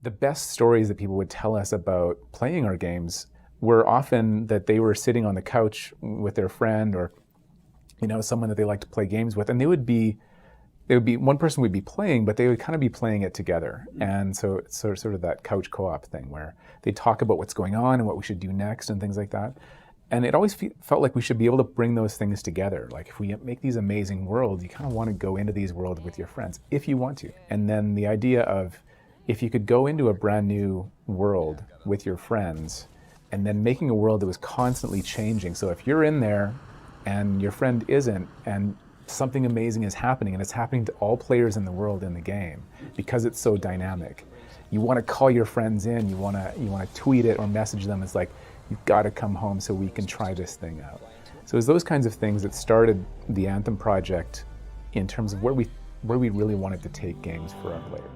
The best stories that people would tell us about playing our games were often that they were sitting on the couch with their friend or someone that they like to play games with, and they would be one person would be playing, but they would kind of be playing it together. And so it's sort of that couch co-op thing where they talk about what's going on and what we should do next and things like that. And it always felt like we should be able to bring those things together. Like if we make these amazing worlds, you kind of want to go into these worlds with your friends if you want to. And then the idea of if you could go into a brand new world with your friends and then making a world that was constantly changing. So if you're in there and your friend isn't, and something amazing is happening, and it's happening to all players in the world in the game because it's so dynamic. You want to call your friends in, you want to tweet it or message them. It's like, you've got to come home so we can try this thing out. So it's those kinds of things that started the Anthem project in terms of where we really wanted to take games for our players.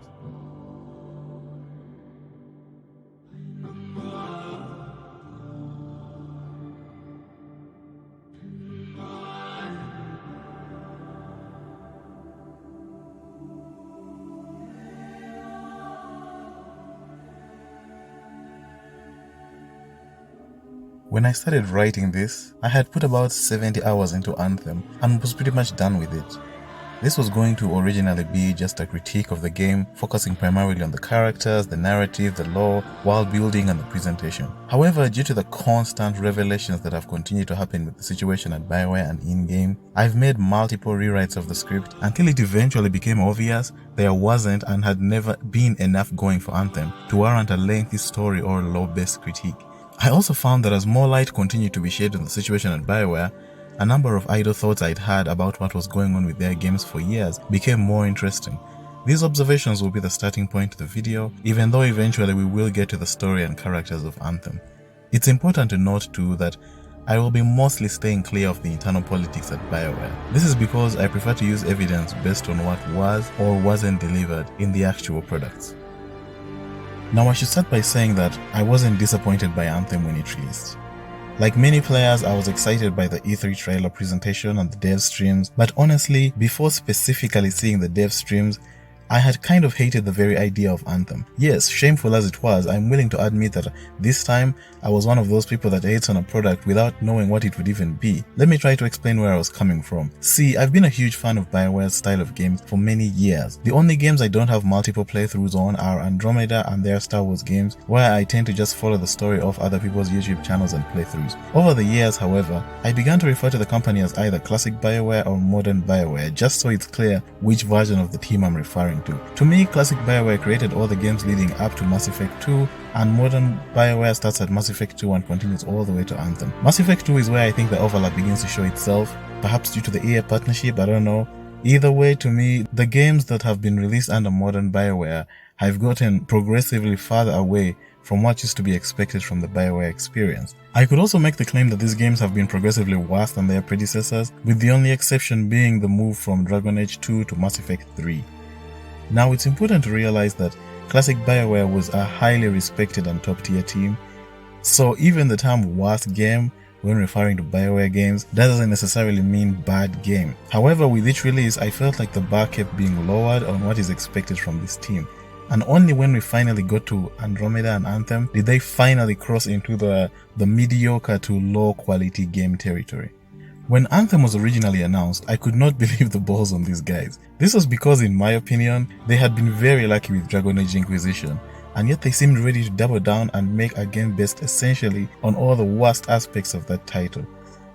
When I started writing this, I had put about 70 hours into Anthem and was pretty much done with it. This was going to originally be just a critique of the game, focusing primarily on the characters, the narrative, the lore, world building and the presentation. However, due to the constant revelations that have continued to happen with the situation at Bioware and in-game, I've made multiple rewrites of the script until it eventually became obvious there wasn't and had never been enough going for Anthem to warrant a lengthy story or lore-based critique. I also found that as more light continued to be shed on the situation at Bioware, a number of idle thoughts I'd had about what was going on with their games for years became more interesting. These observations will be the starting point to the video, even though eventually we will get to the story and characters of Anthem. It's important to note too that I will be mostly staying clear of the internal politics at Bioware. This is because I prefer to use evidence based on what was or wasn't delivered in the actual products. Now I should start by saying that I wasn't disappointed by Anthem when it released. Like many players, I was excited by the E3 trailer presentation and the dev streams, but honestly, before specifically seeing the dev streams, I had kind of hated the very idea of Anthem. Yes, shameful as it was, I'm willing to admit that this time, I was one of those people that hates on a product without knowing what it would even be. Let me try to explain where I was coming from. See, I've been a huge fan of Bioware's style of games for many years. The only games I don't have multiple playthroughs on are Andromeda and their Star Wars games, where I tend to just follow the story of other people's YouTube channels and playthroughs. Over the years, however, I began to refer to the company as either Classic Bioware or Modern Bioware, just so it's clear which version of the team I'm referring to. To me, Classic Bioware created all the games leading up to Mass Effect 2, and Modern Bioware starts at Mass Effect 2 and continues all the way to Anthem. Mass Effect 2 is where I think the overlap begins to show itself, perhaps due to the EA partnership, I don't know. Either way, to me, the games that have been released under Modern Bioware have gotten progressively farther away from what used to be expected from the Bioware experience. I could also make the claim that these games have been progressively worse than their predecessors, with the only exception being the move from Dragon Age 2 to Mass Effect 3. Now, it's important to realize that Classic Bioware was a highly respected and top-tier team, so even the term worst game when referring to Bioware games doesn't necessarily mean bad game. However, with each release, I felt like the bar kept being lowered on what is expected from this team, and only when we finally got to Andromeda and Anthem did they finally cross into the mediocre to low quality game territory. When Anthem was originally announced, I could not believe the balls on these guys. This was because, in my opinion, they had been very lucky with Dragon Age Inquisition, and yet they seemed ready to double down and make a game based essentially on all the worst aspects of that title.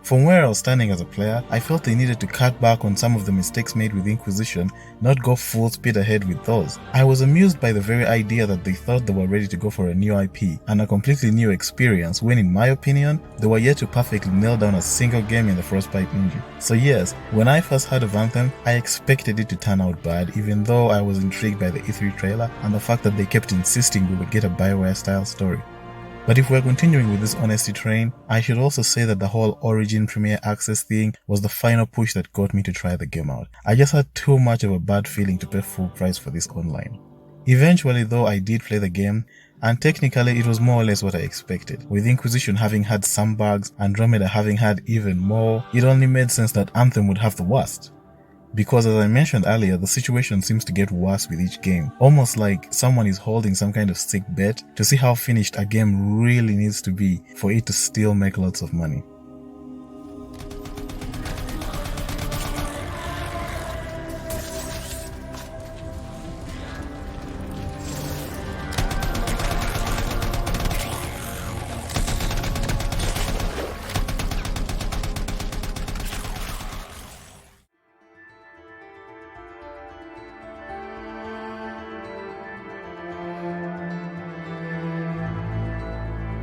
From where I was standing as a player, I felt they needed to cut back on some of the mistakes made with Inquisition, not go full speed ahead with those. I was amused by the very idea that they thought they were ready to go for a new IP and a completely new experience when, in my opinion, they were yet to perfectly nail down a single game in the Frostbite engine. So yes, when I first heard of Anthem, I expected it to turn out bad, even though I was intrigued by the E3 trailer and the fact that they kept insisting we would get a Bioware style story. But if we're continuing with this honesty train, I should also say that the whole Origin Premier Access thing was the final push that got me to try the game out. I just had too much of a bad feeling to pay full price for this online. Eventually though, I did play the game, and technically it was more or less what I expected. With Inquisition having had some bugs, Andromeda having had even more, it only made sense that Anthem would have the worst. Because as I mentioned earlier, the situation seems to get worse with each game, almost like someone is holding some kind of sick bet to see how finished a game really needs to be for it to still make lots of money.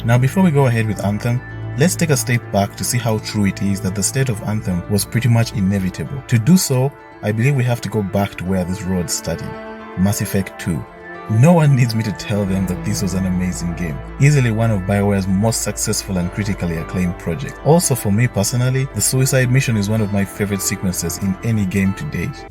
Now before we go ahead with Anthem, let's take a step back to see how true it is that the state of Anthem was pretty much inevitable. To do so, I believe we have to go back to where this road started, Mass Effect 2. No one needs me to tell them that this was an amazing game, easily one of BioWare's most successful and critically acclaimed projects. Also for me personally, the suicide mission is one of my favorite sequences in any game to date.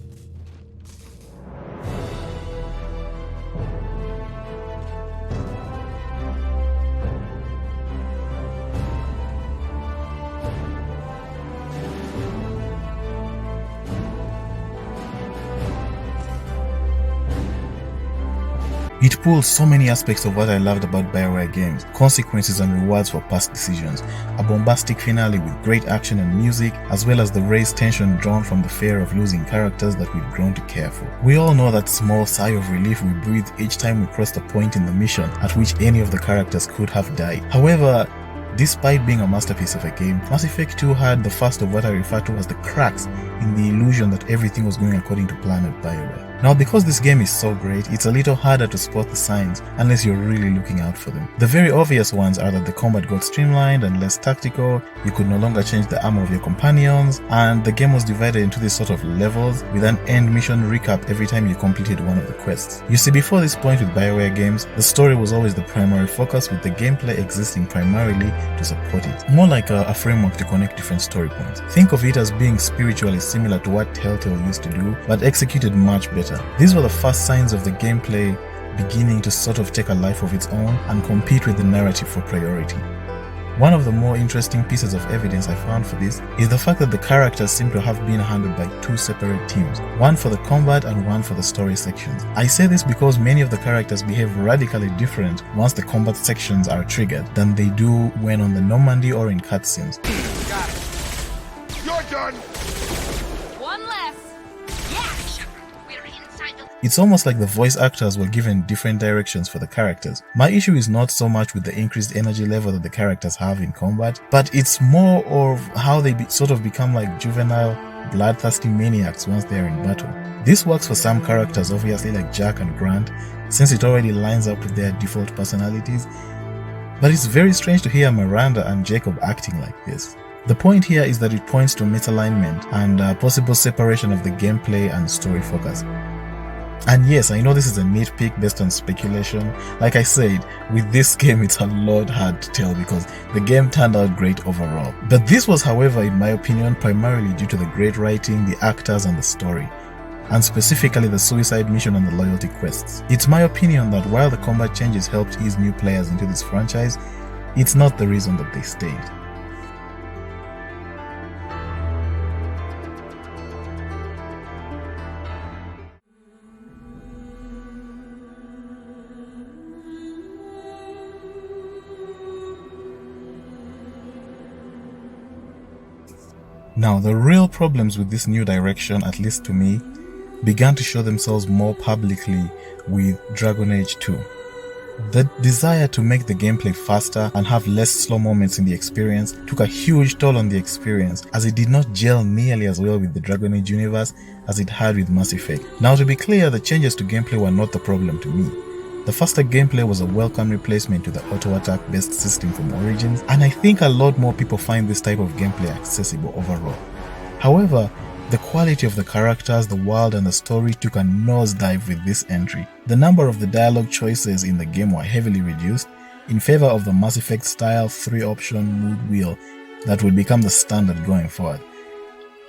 It pulls so many aspects of what I loved about BioWare games, consequences and rewards for past decisions, a bombastic finale with great action and music, as well as the raised tension drawn from the fear of losing characters that we've grown to care for. We all know that small sigh of relief we breathe each time we crossed a point in the mission at which any of the characters could have died. However, despite being a masterpiece of a game, Mass Effect 2 had the first of what I refer to as the cracks in the illusion that everything was going according to plan at BioWare. Now because this game is so great, it's a little harder to spot the signs unless you're really looking out for them. The very obvious ones are that the combat got streamlined and less tactical, you could no longer change the armor of your companions, and the game was divided into these sort of levels with an end mission recap every time you completed one of the quests. You see, before this point with BioWare games, the story was always the primary focus, with the gameplay existing primarily to support it. More like a framework to connect different story points. Think of it as being spiritually similar to what Telltale used to do, but executed much better. These were the first signs of the gameplay beginning to sort of take a life of its own and compete with the narrative for priority. One of the more interesting pieces of evidence I found for this is the fact that the characters seem to have been handled by two separate teams, one for the combat and one for the story sections. I say this because many of the characters behave radically different once the combat sections are triggered than they do when on the Normandy or in cutscenes. Got it. You're done. One less. Yeah, Shepard. We're inside the... It's almost like the voice actors were given different directions for the characters. My issue is not so much with the increased energy level that the characters have in combat, but it's more of how they sort of become like juvenile, bloodthirsty maniacs once they're in battle. This works for some characters, obviously, like Jack and Grant, since it already lines up with their default personalities, but it's very strange to hear Miranda and Jacob acting like this. The point here is that it points to misalignment and possible separation of the gameplay and story focus. And yes, I know this is a nitpick based on speculation. Like I said, with this game it's a lot hard to tell because the game turned out great overall. But this was, however, in my opinion, primarily due to the great writing, the actors and the story, and specifically the suicide mission and the loyalty quests. It's my opinion that while the combat changes helped ease new players into this franchise, it's not the reason that they stayed. Now, the real problems with this new direction, at least to me, began to show themselves more publicly with Dragon Age 2. The desire to make the gameplay faster and have less slow moments in the experience took a huge toll on the experience, as it did not gel nearly as well with the Dragon Age universe as it had with Mass Effect. Now, to be clear, the changes to gameplay were not the problem to me. The faster gameplay was a welcome replacement to the auto-attack based system from Origins, and I think a lot more people find this type of gameplay accessible overall. However, the quality of the characters, the world and the story took a nosedive with this entry. The number of the dialogue choices in the game were heavily reduced in favor of the Mass Effect style 3-option mood wheel that would become the standard going forward.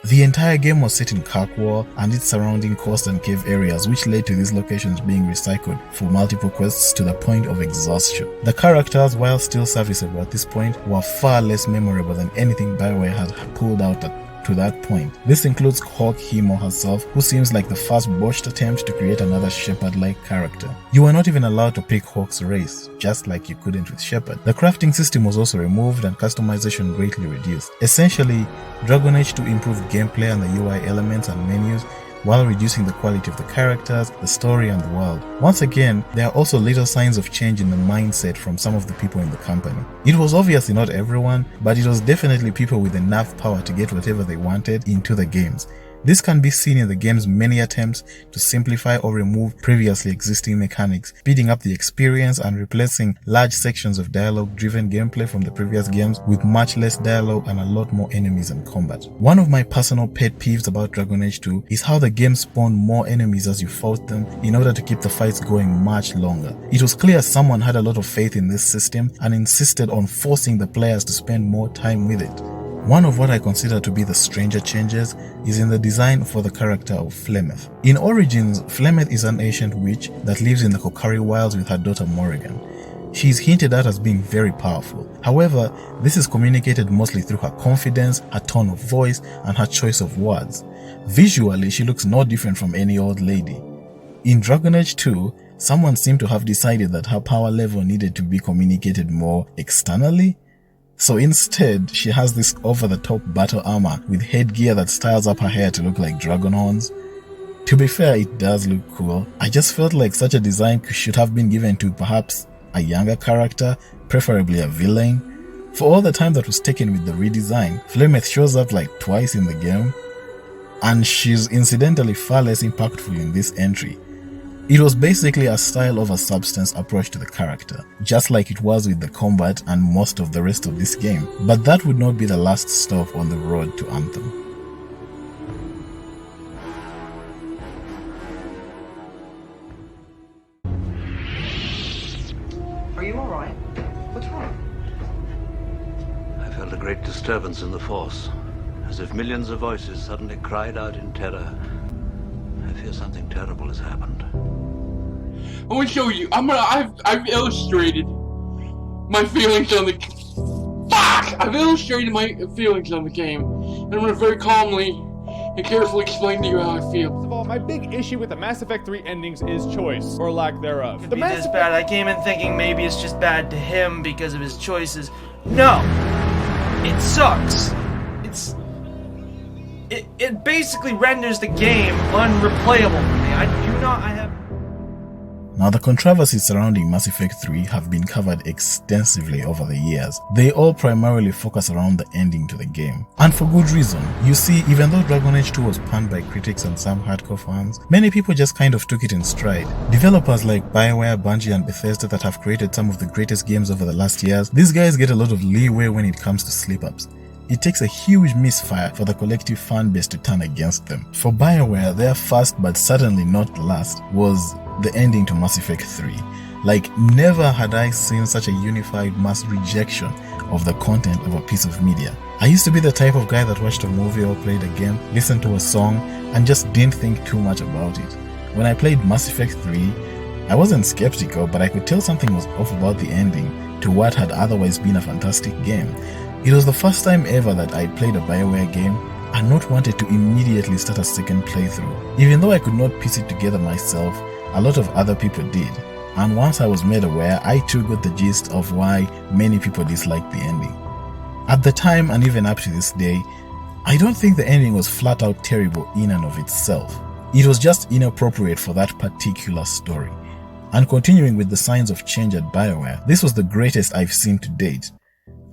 The entire game was set in Kirkwall and its surrounding coast and cave areas, which led to these locations being recycled for multiple quests to the point of exhaustion. The characters, while still serviceable at this point, were far less memorable than anything BioWare had pulled out at to that point. This includes Hawk him or herself, who seems like the first botched attempt to create another Shepard-like character. You were not even allowed to pick Hawk's race, just like you couldn't with Shepard. The crafting system was also removed and customization greatly reduced. Essentially, Dragon Age 2 improved gameplay and the UI elements and menus, while reducing the quality of the characters, the story, and the world. Once again, there are also little signs of change in the mindset from some of the people in the company. It was obviously not everyone, but it was definitely people with enough power to get whatever they wanted into the games. This can be seen in the game's many attempts to simplify or remove previously existing mechanics, speeding up the experience and replacing large sections of dialogue-driven gameplay from the previous games with much less dialogue and a lot more enemies and combat. One of my personal pet peeves about Dragon Age 2 is how the game spawned more enemies as you fought them in order to keep the fights going much longer. It was clear someone had a lot of faith in this system and insisted on forcing the players to spend more time with it. One of what I consider to be the stranger changes is in the design for the character of Flemeth. In Origins, Flemeth is an ancient witch that lives in the Kokari Wilds with her daughter Morrigan. She is hinted at as being very powerful. However, this is communicated mostly through her confidence, her tone of voice, and her choice of words. Visually, she looks no different from any old lady. In Dragon Age 2, someone seemed to have decided that her power level needed to be communicated more externally. So instead, she has this over-the-top battle armor with headgear that styles up her hair to look like dragon horns. To be fair, it does look cool. I just felt like such a design should have been given to perhaps a younger character, preferably a villain. For all the time that was taken with the redesign, Flemeth shows up like twice in the game, and she's incidentally far less impactful in this entry. It was basically a style over substance approach to the character, just like it was with the combat and most of the rest of this game, but that would not be the last stop on the road to Anthem. Are you alright? What's wrong? I felt a great disturbance in the Force, as if millions of voices suddenly cried out in terror. I fear something terrible has happened. I want to show you. I've illustrated my feelings on the. Fuck! I've illustrated my feelings on the game, and I'm gonna very calmly and carefully explain to you how I feel. First of all, my big issue with the Mass Effect 3 endings is choice, or lack thereof. Could be this bad. I came in thinking maybe it's just bad to him because of his choices. No! It sucks. It basically renders the game unreplayable for me. I have... Now, the controversies surrounding Mass Effect 3 have been covered extensively over the years. They all primarily focus around the ending to the game. And for good reason. You see, even though Dragon Age 2 was panned by critics and some hardcore fans, many people just kind of took it in stride. Developers like BioWare, Bungie, and Bethesda that have created some of the greatest games over the last years, these guys get a lot of leeway when it comes to slip-ups. It takes a huge misfire for the collective fan base to turn against them. For BioWare, their first but certainly not last was the ending to Mass Effect 3. Like, never had I seen such a unified mass rejection of the content of a piece of media. I used to be the type of guy that watched a movie or played a game, listened to a song, and just didn't think too much about it. When I played Mass Effect 3, I wasn't skeptical, but I could tell something was off about the ending to what had otherwise been a fantastic game. It was the first time ever that I played a BioWare game and not wanted to immediately start a second playthrough. Even though I could not piece it together myself, a lot of other people did. And once I was made aware, I too got the gist of why many people disliked the ending. At the time, and even up to this day, I don't think the ending was flat out terrible in and of itself. It was just inappropriate for that particular story. And continuing with the signs of change at BioWare, this was the greatest I've seen to date.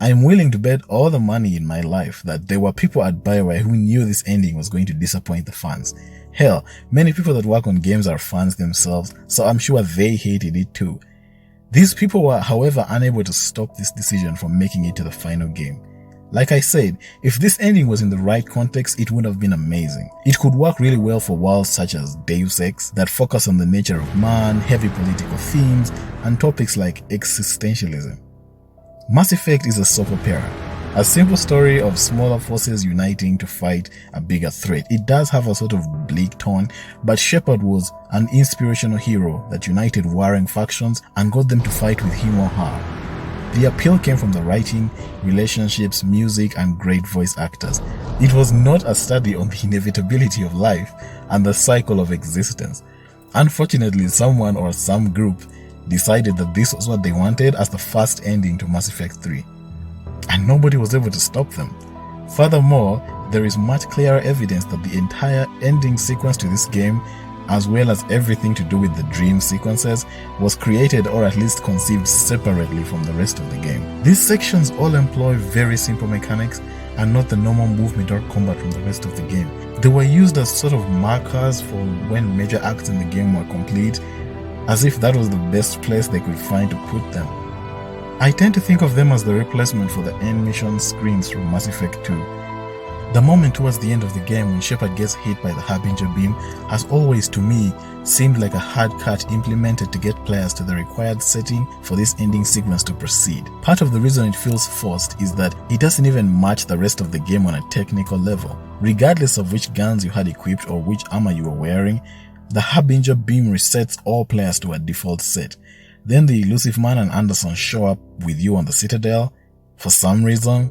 I'm willing to bet all the money in my life that there were people at BioWare who knew this ending was going to disappoint the fans. Hell, many people that work on games are fans themselves, so I'm sure they hated it too. These people were, however, unable to stop this decision from making it to the final game. Like I said, if this ending was in the right context, it would have been amazing. It could work really well for worlds such as Deus Ex that focus on the nature of man, heavy political themes, and topics like existentialism. Mass Effect is a soap opera, a simple story of smaller forces uniting to fight a bigger threat. It does have a sort of bleak tone, but Shepard was an inspirational hero that united warring factions and got them to fight with him or her. The appeal came from the writing, relationships, music, and great voice actors. It was not a study on the inevitability of life and the cycle of existence. Unfortunately, someone or some group decided that this was what they wanted as the first ending to Mass Effect 3, and nobody was able to stop them. Furthermore, there is much clearer evidence that the entire ending sequence to this game, as well as everything to do with the dream sequences, was created or at least conceived separately from the rest of the game. These sections all employ very simple mechanics and not the normal movement or combat from the rest of the game. They were used as sort of markers for when major acts in the game were complete, as if that was the best place they could find to put them. I tend to think of them as the replacement for the end mission screens from Mass Effect 2. The moment towards the end of the game when Shepard gets hit by the Harbinger beam has always, to me, seemed like a hard cut implemented to get players to the required setting for this ending sequence to proceed. Part of the reason it feels forced is that it doesn't even match the rest of the game on a technical level. Regardless of which guns you had equipped or which armor you were wearing, the Harbinger beam resets all players to a default set. Then the Elusive Man and Anderson show up with you on the Citadel, for some reason,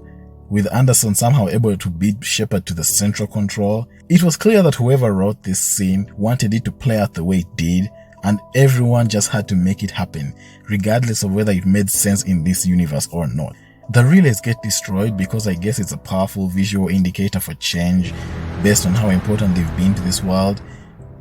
with Anderson somehow able to beat Shepard to the central control. It was clear that whoever wrote this scene wanted it to play out the way it did, and everyone just had to make it happen, regardless of whether it made sense in this universe or not. The relays get destroyed because I guess it's a powerful visual indicator for change based on how important they've been to this world.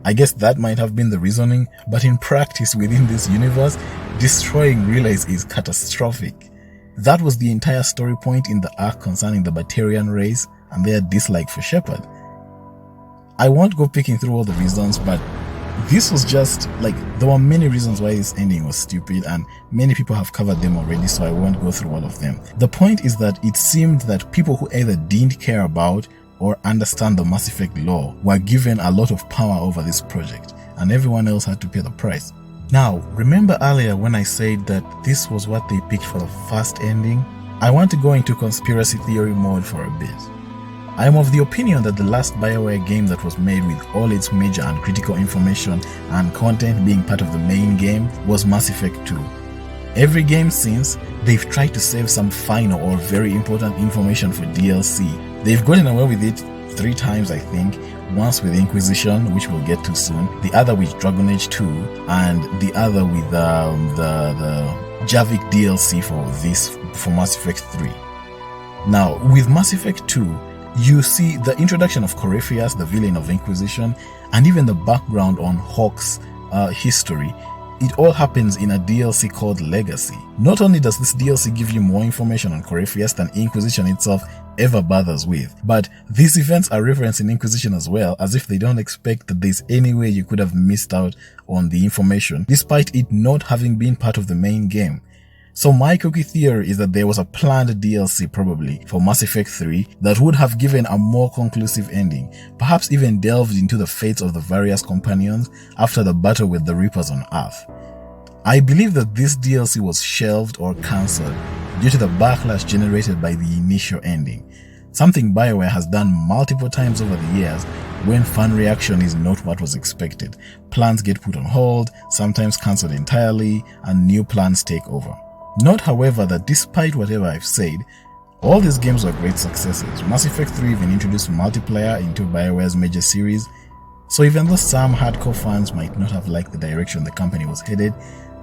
I guess that might have been the reasoning, but in practice within this universe, destroying relays is catastrophic. That was the entire story point in the arc concerning the Batarian race and their dislike for Shepard. I won't go picking through all the reasons, but this was just like, there were many reasons why this ending was stupid, and many people have covered them already, so I won't go through all of them. The point is that it seemed that people who either didn't care about or understand the Mass Effect lore were given a lot of power over this project, and everyone else had to pay the price. Now, remember earlier when I said that this was what they picked for the first ending? I want to go into conspiracy theory mode for a bit. I am of the opinion that the last BioWare game that was made with all its major and critical information and content being part of the main game was Mass Effect 2. Every game since, they've tried to save some final or very important information for DLC. They've gotten away with it 3 times, I think. Once with Inquisition, which we'll get to soon, the other with Dragon Age 2, and the other with the Javik DLC for Mass Effect 3. Now, with Mass Effect 2, you see the introduction of Corypheus, the villain of Inquisition, and even the background on Hawk's history. It all happens in a DLC called Legacy. Not only does this DLC give you more information on Corypheus than Inquisition itself ever bothers with, but these events are referenced in Inquisition as well, as if they don't expect that there's any way you could have missed out on the information, despite it not having been part of the main game. So my cookie theory is that there was a planned DLC probably for Mass Effect 3 that would have given a more conclusive ending, perhaps even delved into the fates of the various companions after the battle with the Reapers on Earth. I believe that this DLC was shelved or cancelled due to the backlash generated by the initial ending, something BioWare has done multiple times over the years. When fan reaction is not what was expected, plans get put on hold, sometimes cancelled entirely, and new plans take over. Note, however, that despite whatever I've said, all these games were great successes. Mass Effect 3 even introduced multiplayer into BioWare's major series, so even though some hardcore fans might not have liked the direction the company was headed,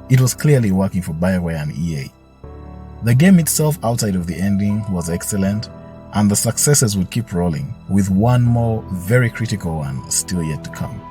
it was clearly working for BioWare and EA. The game itself outside of the ending was excellent, and the successes would keep rolling, with one more very critical one still yet to come.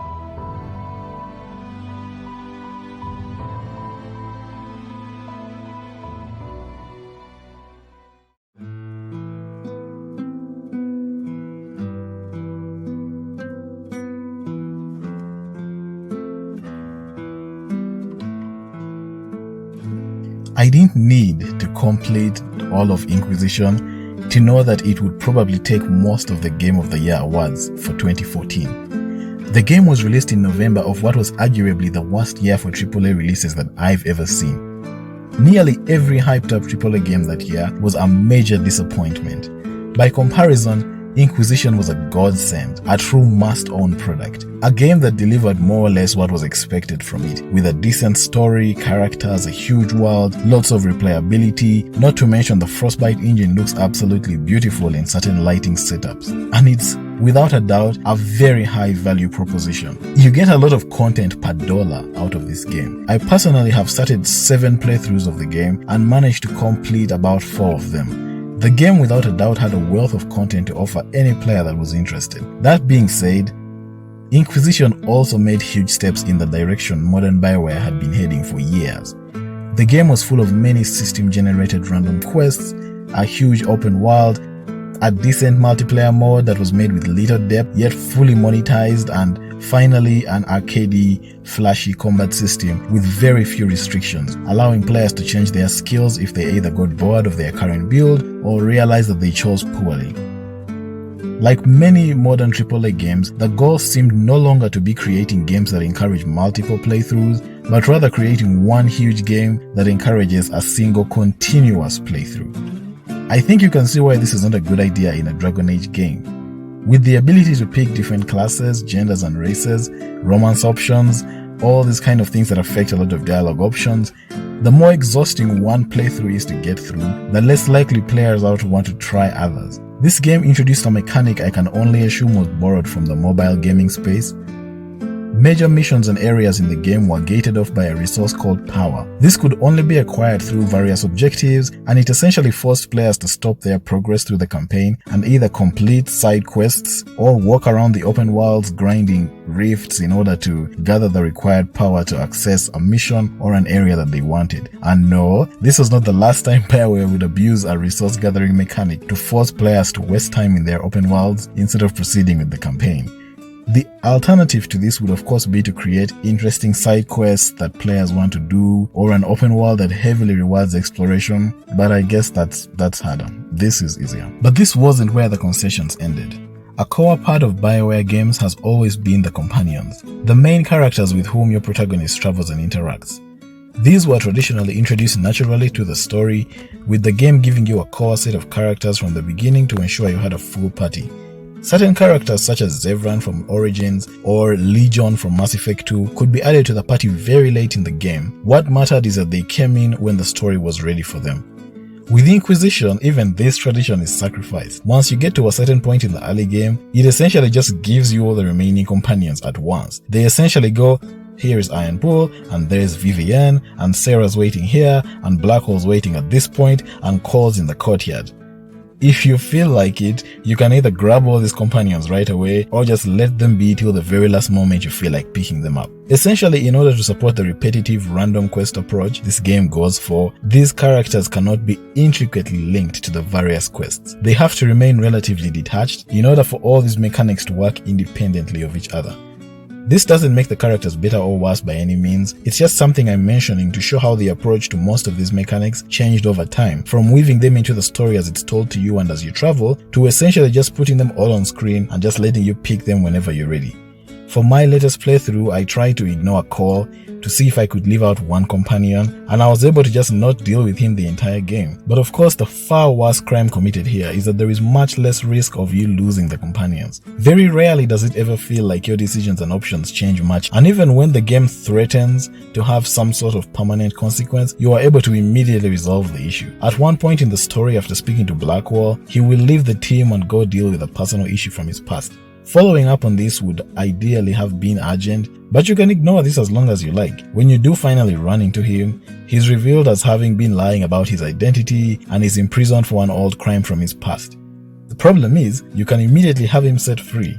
I didn't need to complete all of Inquisition to know that it would probably take most of the Game of the Year awards for 2014. The game was released in November of what was arguably the worst year for AAA releases that I've ever seen. Nearly every hyped up AAA game that year was a major disappointment. By comparison, Inquisition was a godsend, a true must-own product. A game that delivered more or less what was expected from it, with a decent story, characters, a huge world, lots of replayability, not to mention the Frostbite engine looks absolutely beautiful in certain lighting setups. And it's, without a doubt, a very high value proposition. You get a lot of content per dollar out of this game. I personally have started 7 playthroughs of the game and managed to complete about 4 of them. The game without a doubt had a wealth of content to offer any player that was interested. That being said, Inquisition also made huge steps in the direction Modern Bioware had been heading for years. The game was full of many system-generated random quests, a huge open world, a decent multiplayer mode that was made with little depth yet fully monetized, and finally an arcadey, flashy combat system with very few restrictions, allowing players to change their skills if they either got bored of their current build or realized that they chose poorly. Like many modern AAA games, the goal seemed no longer to be creating games that encourage multiple playthroughs, but rather creating one huge game that encourages a single continuous playthrough. I think you can see why this is not a good idea in a Dragon Age game. With the ability to pick different classes, genders and races, romance options, all these kind of things that affect a lot of dialogue options, the more exhausting one playthrough is to get through, the less likely players are to want to try others. This game introduced a mechanic I can only assume was borrowed from the mobile gaming space. Major missions and areas in the game were gated off by a resource called power. This could only be acquired through various objectives, and it essentially forced players to stop their progress through the campaign and either complete side quests or walk around the open worlds grinding rifts in order to gather the required power to access a mission or an area that they wanted. And no, this was not the last time Bioware would abuse a resource gathering mechanic to force players to waste time in their open worlds instead of proceeding with the campaign. The alternative to this would of course be to create interesting side quests that players want to do, or an open world that heavily rewards exploration, but I guess that's harder. This is easier. But this wasn't where the concessions ended. A core part of Bioware games has always been the companions, the main characters with whom your protagonist travels and interacts. These were traditionally introduced naturally to the story, with the game giving you a core set of characters from the beginning to ensure you had a full party. Certain characters such as Zevran from Origins or Legion from Mass Effect 2 could be added to the party very late in the game. What mattered is that they came in when the story was ready for them. With Inquisition, even this tradition is sacrificed. Once you get to a certain point in the early game, it essentially just gives you all the remaining companions at once. They essentially go, here is Iron Bull, and there's Vivienne, and Sarah's waiting here, and Blackhole's waiting at this point, and Cole's in the courtyard. If you feel like it, you can either grab all these companions right away or just let them be till the very last moment you feel like picking them up. Essentially, in order to support the repetitive random quest approach this game goes for, these characters cannot be intricately linked to the various quests. They have to remain relatively detached in order for all these mechanics to work independently of each other. This doesn't make the characters better or worse by any means, it's just something I'm mentioning to show how the approach to most of these mechanics changed over time, from weaving them into the story as it's told to you and as you travel, to essentially just putting them all on screen and just letting you pick them whenever you're ready. For my latest playthrough, I tried to ignore a call to see if I could leave out one companion, and I was able to just not deal with him the entire game. But of course, the far worse crime committed here is that there is much less risk of you losing the companions. Very rarely does it ever feel like your decisions and options change much, and even when the game threatens to have some sort of permanent consequence, you are able to immediately resolve the issue. At one point in the story, after speaking to Blackwall, he will leave the team and go deal with a personal issue from his past. Following up on this would ideally have been urgent, but you can ignore this as long as you like. When you do finally run into him, he's revealed as having been lying about his identity and is imprisoned for an old crime from his past. The problem is, you can immediately have him set free.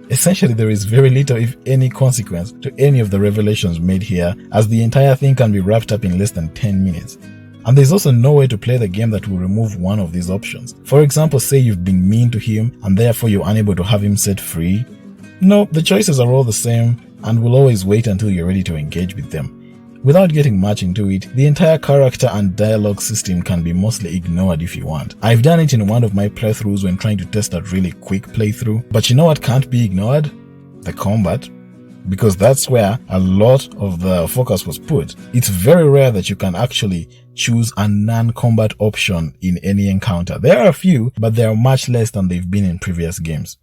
Essentially, there is very little if any consequence to any of the revelations made here, as the entire thing can be wrapped up in less than 10 minutes. And there's also no way to play the game that will remove one of these options. For example, say you've been mean to him and therefore you're unable to have him set free. No, the choices are all the same and will always wait until you're ready to engage with them. Without getting much into it, the entire character and dialogue system can be mostly ignored if you want. I've done it in one of my playthroughs when trying to test a really quick playthrough, but you know what can't be ignored? The combat. because that's where a lot of the focus was put. It's very rare that you can actually choose a non-combat option in any encounter. There are a few, but they are much less than they've been in previous games.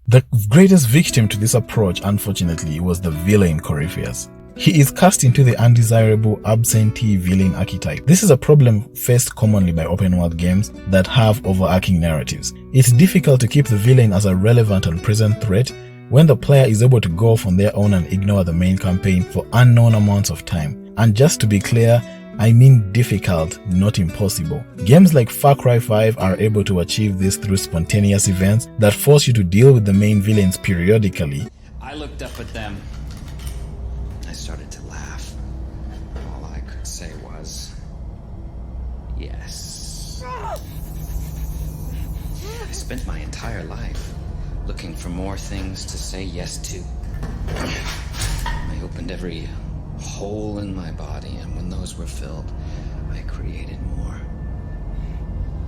The greatest victim to this approach, unfortunately, was the villain Corypheus. He is cast into the undesirable absentee villain archetype. This is a problem faced commonly by open world games that have overarching narratives. It's difficult to keep the villain as a relevant and present threat when the player is able to go off on their own and ignore the main campaign for unknown amounts of time. And just to be clear, I mean difficult, not impossible. Games like Far Cry 5 are able to achieve this through spontaneous events that force you to deal with the main villains periodically. I looked up at them. I started to laugh. All I could say was, yes. I spent my entire life looking for more things to say yes to. I opened every hole in my body, and when those were filled, I created more.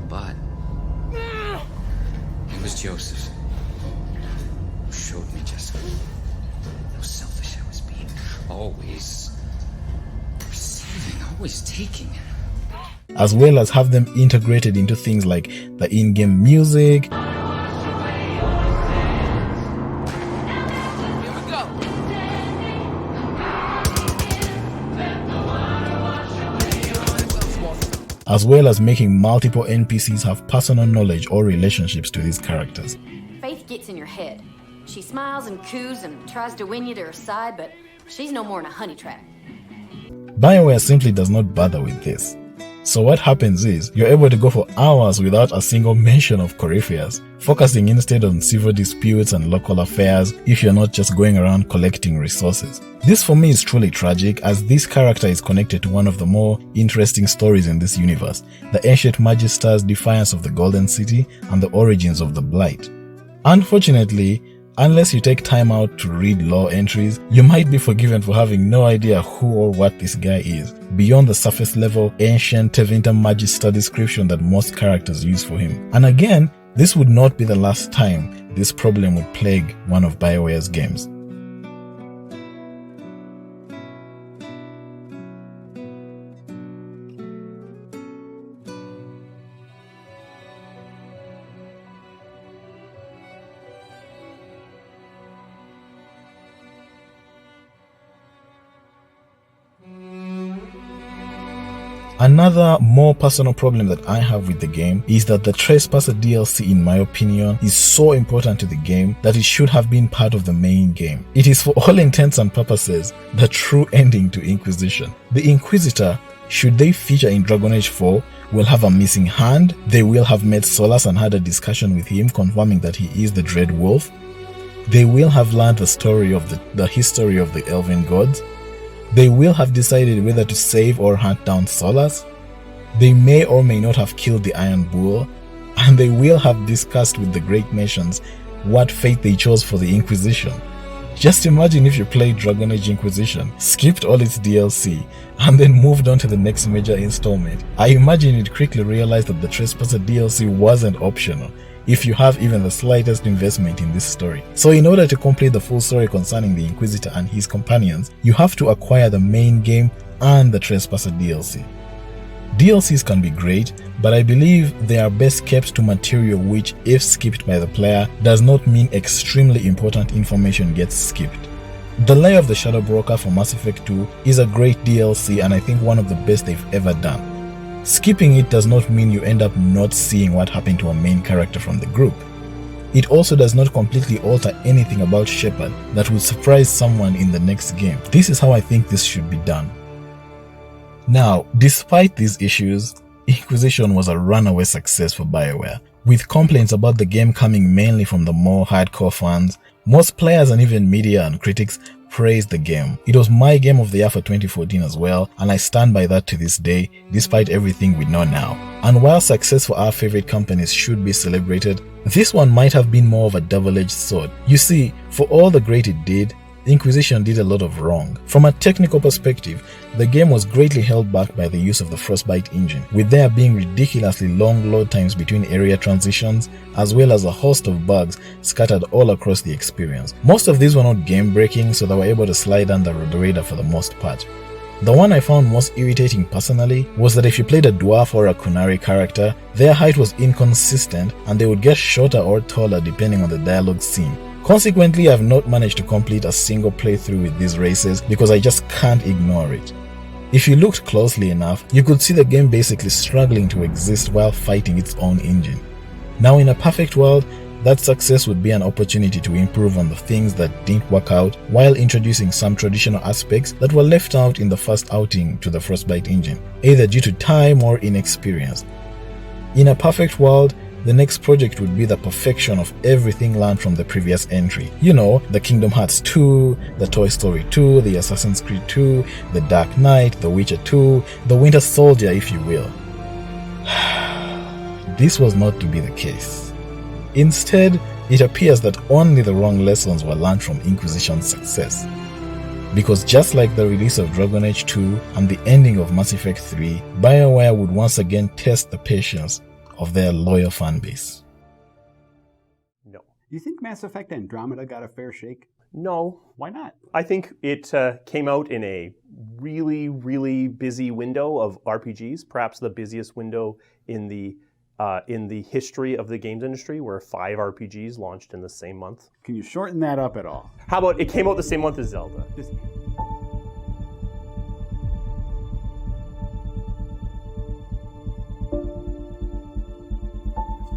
But it was Joseph who showed me just how selfish I was being. Always receiving, always taking. As well as have them integrated into things like the in-game music, as well as making multiple NPCs have personal knowledge or relationships to these characters. Faith gets in your head. She smiles and coos and tries to win you to her side, but she's no more than a honey trap. BioWare simply does not bother with this. So what happens is, you're able to go for hours without a single mention of Corypheus, focusing instead on civil disputes and local affairs if you're not just going around collecting resources. This for me is truly tragic, as this character is connected to one of the more interesting stories in this universe, the ancient Magister's defiance of the Golden City and the origins of the Blight. Unfortunately, unless you take time out to read lore entries, you might be forgiven for having no idea who or what this guy is, beyond the surface level ancient Tevinter Magister description that most characters use for him. And again, this would not be the last time this problem would plague one of BioWare's games. Another more personal problem that I have with the game is that the Trespasser DLC, in my opinion, is so important to the game that it should have been part of the main game. It is for all intents and purposes the true ending to Inquisition. The Inquisitor, should they feature in Dragon Age 4, will have a missing hand. They will have met Solas and had a discussion with him confirming that he is the Dread Wolf. They will have learned the story of the history of the Elven gods. They will have decided whether to save or hunt down Solas. They may or may not have killed the Iron Bull, and they will have discussed with the great nations what fate they chose for the Inquisition. Just imagine if you played Dragon Age Inquisition, skipped all its DLC, and then moved on to the next major installment. I imagine you'd quickly realize that the Trespasser DLC wasn't optional, if you have even the slightest investment in this story. So in order to complete the full story concerning the Inquisitor and his companions, you have to acquire the main game and the Trespasser DLC. DLCs can be great, but I believe they are best kept to material which, if skipped by the player, does not mean extremely important information gets skipped. The Lair of the Shadow Broker for Mass Effect 2 is a great DLC, and I think one of the best they've ever done. Skipping it does not mean you end up not seeing what happened to a main character from the group. It also does not completely alter anything about Shepard that would surprise someone in the next game. This is how I think this should be done. Now, despite these issues, Inquisition was a runaway success for BioWare. With complaints about the game coming mainly from the more hardcore fans, most players and even media and critics praised the game. It was my game of the year for 2014 as well, and I stand by that to this day, despite everything we know now. And while success for our favorite companies should be celebrated, this one might have been more of a double-edged sword. You see, for all the great it did, Inquisition did a lot of wrong. From a technical perspective, the game was greatly held back by the use of the Frostbite engine, with there being ridiculously long load times between area transitions, as well as a host of bugs scattered all across the experience. Most of these were not game-breaking, so they were able to slide under the radar for the most part. The one I found most irritating personally was that if you played a dwarf or a Kunari character, their height was inconsistent and they would get shorter or taller depending on the dialogue scene. Consequently, I've not managed to complete a single playthrough with these races because I just can't ignore it. If you looked closely enough, you could see the game basically struggling to exist while fighting its own engine. Now, in a perfect world, that success would be an opportunity to improve on the things that didn't work out while introducing some traditional aspects that were left out in the first outing to the Frostbite engine, either due to time or inexperience. In a perfect world, the next project would be the perfection of everything learned from the previous entry. You know, the Kingdom Hearts 2, the Toy Story 2, the Assassin's Creed 2, the Dark Knight, the Witcher 2, the Winter Soldier, if you will. This was not to be the case. Instead, it appears that only the wrong lessons were learned from Inquisition's success. Because just like the release of Dragon Age 2 and the ending of Mass Effect 3, BioWare would once again test the patience of their loyal fanbase. No. Do you think Mass Effect Andromeda got a fair shake? No. Why not? I think it came out in a really, really busy window of RPGs, perhaps the busiest window in the history of the games industry, where 5 RPGs launched in the same month. Can you shorten that up at all? How about it came out the same month as Zelda?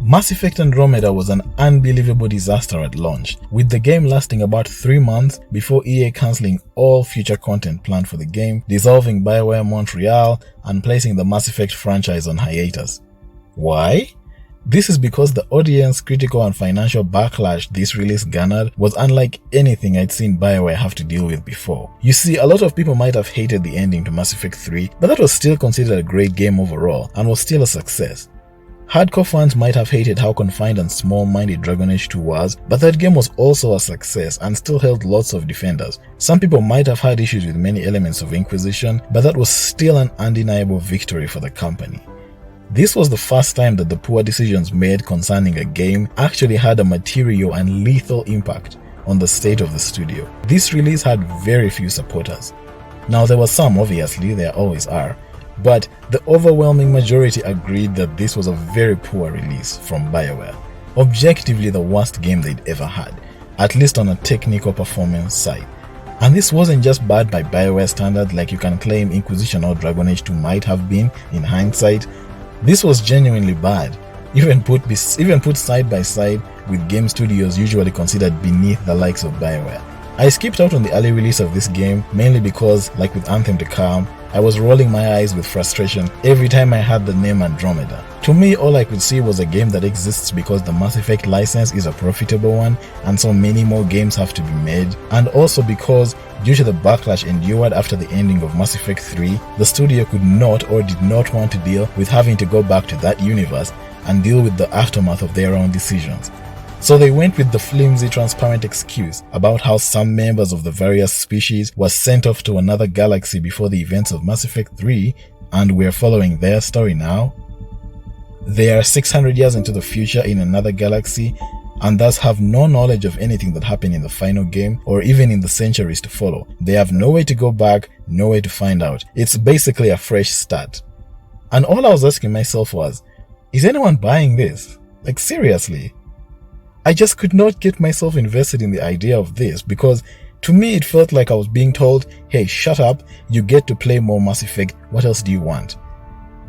Mass Effect Andromeda was an unbelievable disaster at launch, with the game lasting about 3 months before EA cancelling all future content planned for the game, dissolving BioWare Montreal, and placing the Mass Effect franchise on hiatus. Why? This is because the audience, critical and financial backlash this release garnered was unlike anything I'd seen BioWare have to deal with before. You see, a lot of people might have hated the ending to Mass Effect 3, but that was still considered a great game overall, and was still a success. Hardcore fans might have hated how confined and small-minded Dragon Age 2 was, but that game was also a success and still held lots of defenders. Some people might have had issues with many elements of Inquisition, but that was still an undeniable victory for the company. This was the first time that the poor decisions made concerning a game actually had a material and lethal impact on the state of the studio. This release had very few supporters. Now, there were some, obviously, there always are, but the overwhelming majority agreed that this was a very poor release from BioWare. Objectively the worst game they'd ever had, at least on a technical performance side. And this wasn't just bad by BioWare standards like you can claim Inquisition or Dragon Age 2 might have been in hindsight. This was genuinely bad, even put side by side with game studios usually considered beneath the likes of BioWare. I skipped out on the early release of this game mainly because, like with Anthem to come, I was rolling my eyes with frustration every time I heard the name Andromeda. To me, all I could see was a game that exists because the Mass Effect license is a profitable one and so many more games have to be made, and also because, due to the backlash endured after the ending of Mass Effect 3, the studio could not or did not want to deal with having to go back to that universe and deal with the aftermath of their own decisions. So they went with the flimsy, transparent excuse about how some members of the various species were sent off to another galaxy before the events of Mass Effect 3, and we're following their story now. They are 600 years into the future in another galaxy, and thus have no knowledge of anything that happened in the final game, or even in the centuries to follow. They have no way to go back, no way to find out. It's basically a fresh start. And all I was asking myself was, is anyone buying this? Like, seriously? I just could not get myself invested in the idea of this because to me it felt like I was being told, hey, shut up, you get to play more Mass Effect, what else do you want?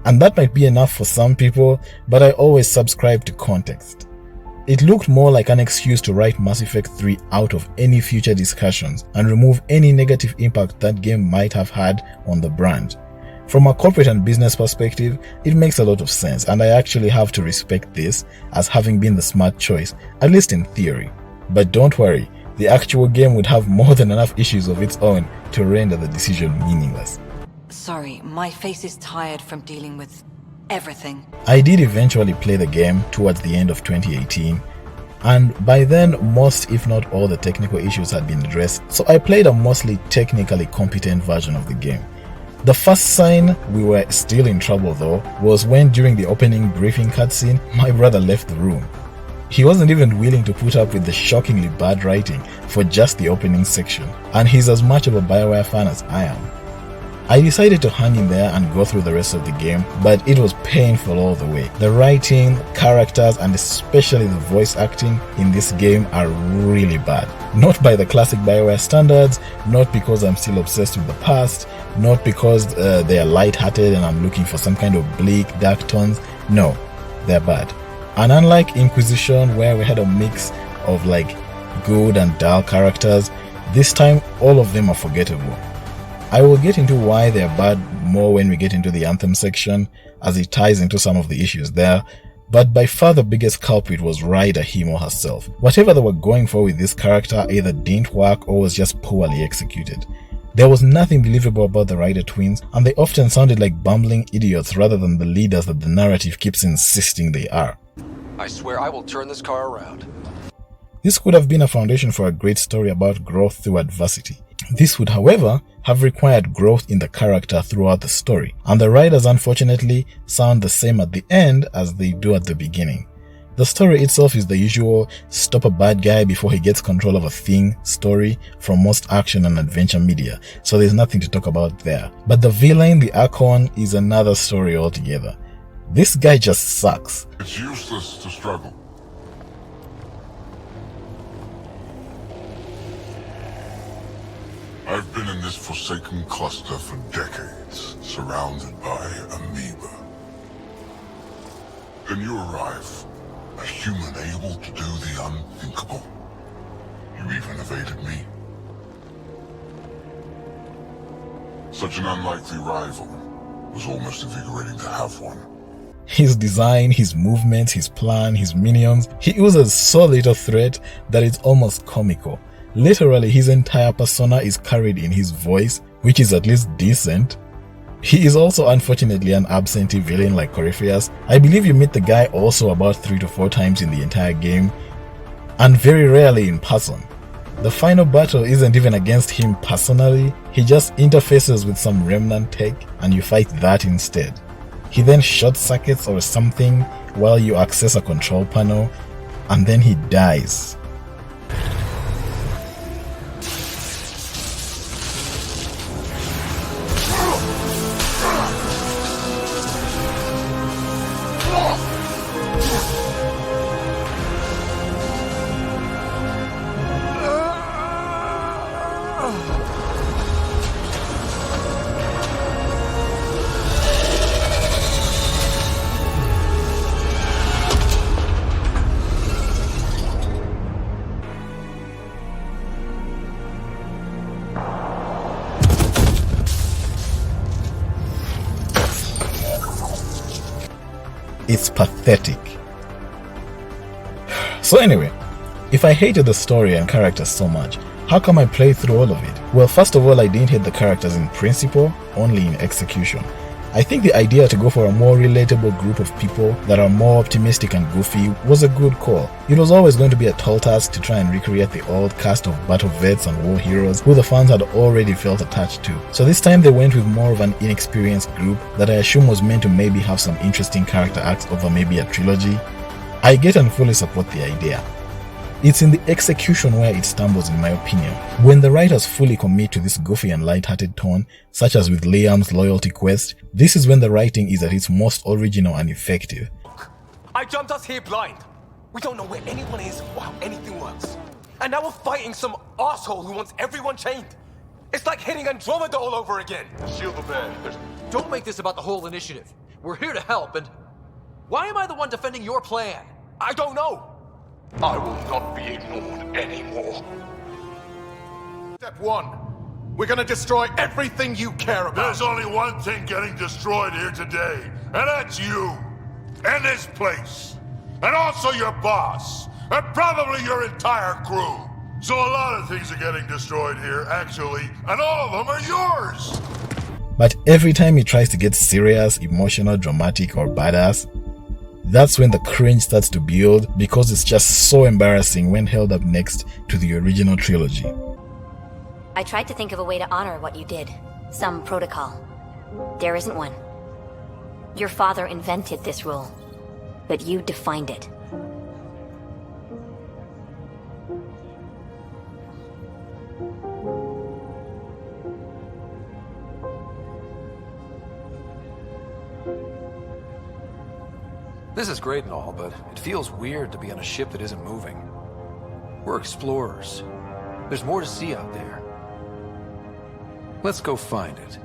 And that might be enough for some people, but I always subscribe to context. It looked more like an excuse to write Mass Effect 3 out of any future discussions and remove any negative impact that game might have had on the brand. From a corporate and business perspective, it makes a lot of sense, and I actually have to respect this as having been the smart choice, at least in theory. But don't worry, the actual game would have more than enough issues of its own to render the decision meaningless. Sorry, my face is tired from dealing with everything. I did eventually play the game towards the end of 2018, and by then most if not all the technical issues had been addressed, so I played a mostly technically competent version of the game. The first sign we were still in trouble though was when during the opening briefing cutscene my brother left the room. He wasn't even willing to put up with the shockingly bad writing for just the opening section, and he's as much of a BioWare fan as I am. I decided to hang in there and go through the rest of the game, but it was painful all the way. The writing, characters, and especially the voice acting in this game are really bad. Not by the classic BioWare standards, not because I'm still obsessed with the past, not because they are light-hearted and I'm looking for some kind of bleak, dark tones. No, they're bad. And unlike Inquisition, where we had a mix of like good and dull characters, this time all of them are forgettable. I will get into why they are bad more when we get into the Anthem section, as it ties into some of the issues there, but by far the biggest culprit was Ryder Himo herself. Whatever they were going for with this character either didn't work or was just poorly executed. There was nothing believable about the Ryder twins, and they often sounded like bumbling idiots rather than the leaders that the narrative keeps insisting they are. I swear I will turn this car around. This could have been a foundation for a great story about growth through adversity. This would, however, have required growth in the character throughout the story, and the Riders unfortunately sound the same at the end as they do at the beginning. The story itself is the usual stop a bad guy before he gets control of a thing story from most action and adventure media, so there's nothing to talk about there. But the villain, the Archon, is another story altogether. This guy just sucks. It's useless to struggle. I've been in this forsaken cluster for decades, surrounded by amoeba. Then you arrive, a human able to do the unthinkable. You even evaded me. Such an unlikely rival. Was almost invigorating to have one. His design, his movements, his plan, his minions, he uses so little threat that it's almost comical. Literally, his entire persona is carried in his voice, which is at least decent. He is also unfortunately an absentee villain like Corypheus. I believe you meet the guy also about 3 to 4 times in the entire game, and very rarely in person. The final battle isn't even against him personally, he just interfaces with some remnant tech and you fight that instead. He then short circuits or something while you access a control panel, and then he dies. It's pathetic. So anyway, if I hated the story and characters so much, how come I played through all of it? Well, first of all, I didn't hate the characters in principle, only in execution. I think the idea to go for a more relatable group of people that are more optimistic and goofy was a good call. It was always going to be a tall task to try and recreate the old cast of battle vets and war heroes who the fans had already felt attached to. So this time they went with more of an inexperienced group that I assume was meant to maybe have some interesting character arcs over maybe a trilogy. I get and fully support the idea. It's in the execution where it stumbles in my opinion. When the writers fully commit to this goofy and light-hearted tone, such as with Liam's loyalty quest, this is when the writing is at its most original and effective. I jumped us here blind. We don't know where anyone is or how anything works. And now we're fighting some asshole who wants everyone chained. It's like hitting Andromeda all over again. Shield the bed. Don't make this about the whole initiative. We're here to help, and why am I the one defending your plan? I don't know. I will not be ignored anymore. Step 1. We're gonna destroy everything you care about. There's only one thing getting destroyed here today, and that's you. And this place. And also your boss. And probably your entire crew. So a lot of things are getting destroyed here, actually, and all of them are yours. But every time he tries to get serious, emotional, dramatic, or badass, That's when the cringe starts to build because it's just so embarrassing when held up next to the original trilogy. I tried to think of a way to honor what you did. Some protocol. There isn't one. Your father invented this rule, but you defined it. This is great and all, but it feels weird to be on a ship that isn't moving. We're explorers. There's more to see out there. Let's go find it.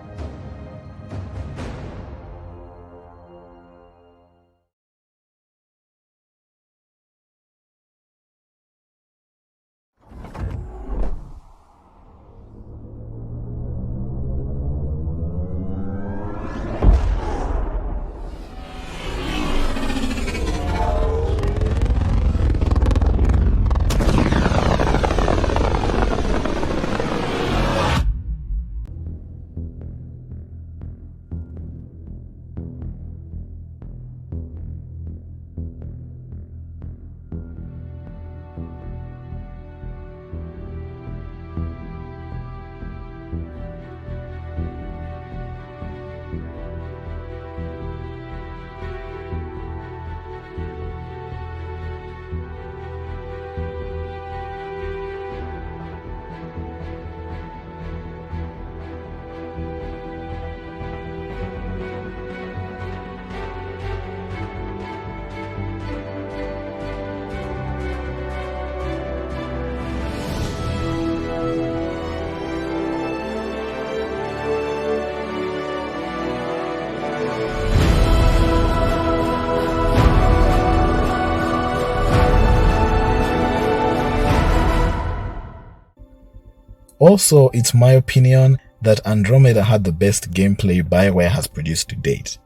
Also, it's my opinion that Andromeda had the best gameplay BioWare has produced to date.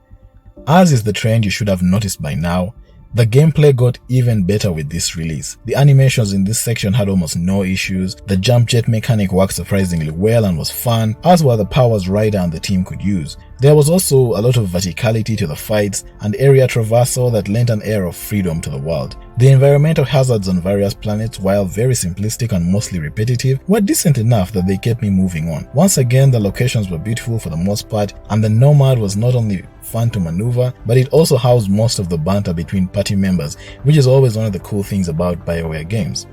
As is the trend you should have noticed by now, the gameplay got even better with this release. The animations in this section had almost no issues, the jump jet mechanic worked surprisingly well and was fun, as were the powers Ryder and the team could use. There was also a lot of verticality to the fights and area traversal that lent an air of freedom to the world. The environmental hazards on various planets, while very simplistic and mostly repetitive, were decent enough that they kept me moving on. Once again, the locations were beautiful for the most part, and the Nomad was not only fun to maneuver, but it also housed most of the banter between party members, which is always one of the cool things about BioWare games.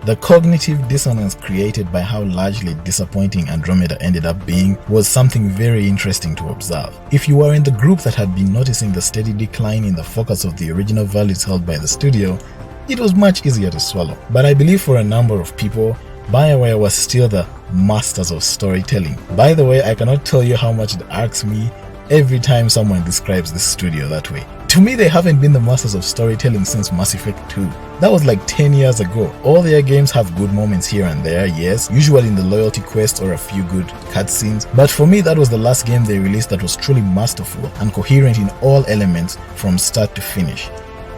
The cognitive dissonance created by how largely disappointing Andromeda ended up being was something very interesting to observe. If you were in the group that had been noticing the steady decline in the focus of the original values held by the studio, it was much easier to swallow. But I believe for a number of people, BioWare was still the masters of storytelling. By the way, I cannot tell you how much it irks me every time someone describes this studio that way. To me, they haven't been the masters of storytelling since Mass Effect 2. That was like 10 years ago. All their games have good moments here and there, yes, usually in the loyalty quest or a few good cutscenes, but for me that was the last game they released that was truly masterful and coherent in all elements from start to finish.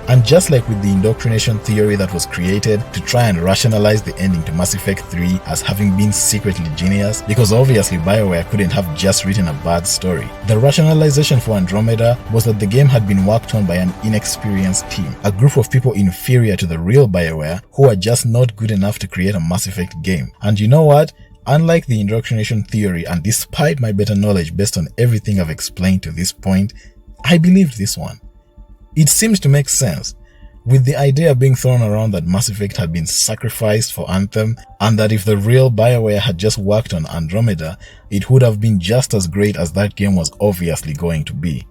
And just like with the indoctrination theory that was created to try and rationalize the ending to Mass Effect 3 as having been secretly genius, because obviously BioWare couldn't have just written a bad story, the rationalization for Andromeda was that the game had been worked on by an inexperienced team, a group of people inferior to the real BioWare who are just not good enough to create a Mass Effect game. And you know what? Unlike the indoctrination theory, and despite my better knowledge based on everything I've explained to this point, I believed this one. It seems to make sense, with the idea being thrown around that Mass Effect had been sacrificed for Anthem, and that if the real BioWare had just worked on Andromeda, it would have been just as great as that game was obviously going to be.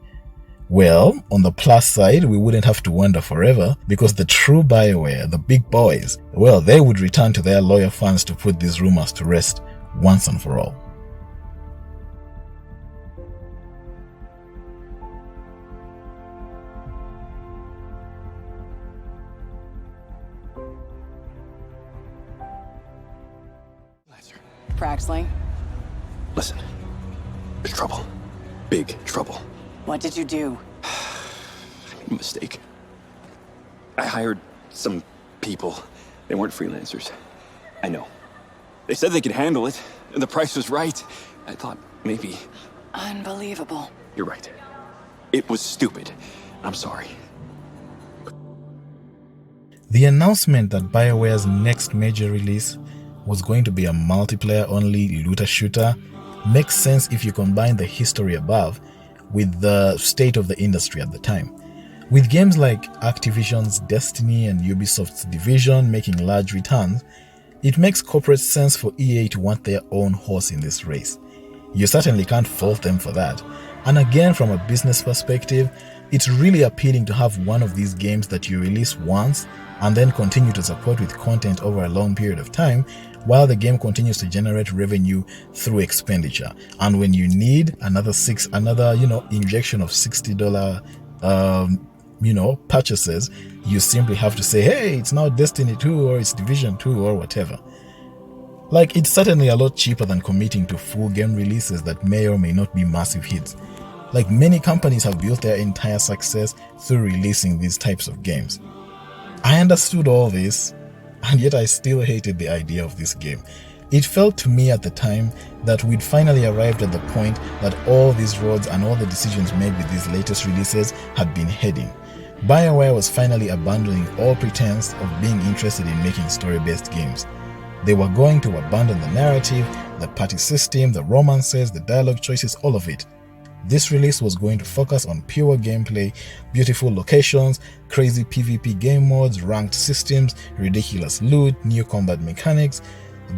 Well, on the plus side, we wouldn't have to wonder forever, because the true BioWare, the big boys, well, they would return to their loyal fans to put these rumors to rest once and for all. Praxley, Listen, there's trouble. Big trouble. what did you do? I made a mistake. I hired some people. They weren't freelancers. I know. They said they could handle it, and the price was right. I thought maybe... Unbelievable. You're right. It was stupid. I'm sorry. The announcement that BioWare's next major release was going to be a multiplayer-only looter shooter makes sense if you combine the history above with the state of the industry at the time. With games like Activision's Destiny and Ubisoft's Division making large returns, it makes corporate sense for EA to want their own horse in this race. You certainly can't fault them for that. And again, from a business perspective, it's really appealing to have one of these games that you release once and then continue to support with content over a long period of time while the game continues to generate revenue through expenditure. And when you need another injection of $60 purchases, you simply have to say, hey, it's now Destiny 2 or it's Division 2 or whatever. Like, it's certainly a lot cheaper than committing to full game releases that may or may not be massive hits. Like, many companies have built their entire success through releasing these types of games. I understood all this, and yet I still hated the idea of this game. It felt to me at the time that we'd finally arrived at the point that all these roads and all the decisions made with these latest releases had been heading. BioWare was finally abandoning all pretense of being interested in making story-based games. They were going to abandon the narrative, the party system, the romances, the dialogue choices, all of it. This release was going to focus on pure gameplay, beautiful locations, crazy PvP game modes, ranked systems, ridiculous loot, new combat mechanics.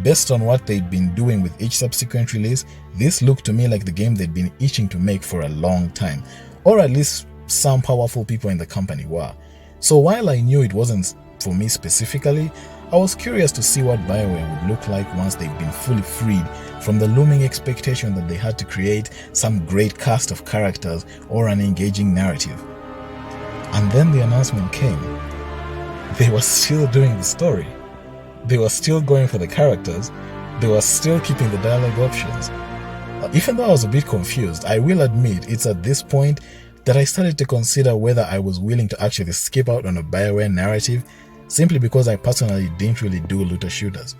Based on what they'd been doing with each subsequent release, this looked to me like the game they'd been itching to make for a long time, or at least some powerful people in the company were. So while I knew it wasn't for me specifically, I was curious to see what BioWare would look like once they'd been fully freed from the looming expectation that they had to create some great cast of characters or an engaging narrative. And then the announcement came. They were still doing the story. They were still going for the characters. They were still keeping the dialogue options. Even though I was a bit confused, I will admit it's at this point that I started to consider whether I was willing to actually skip out on a BioWare narrative simply because I personally didn't really do looter shooters.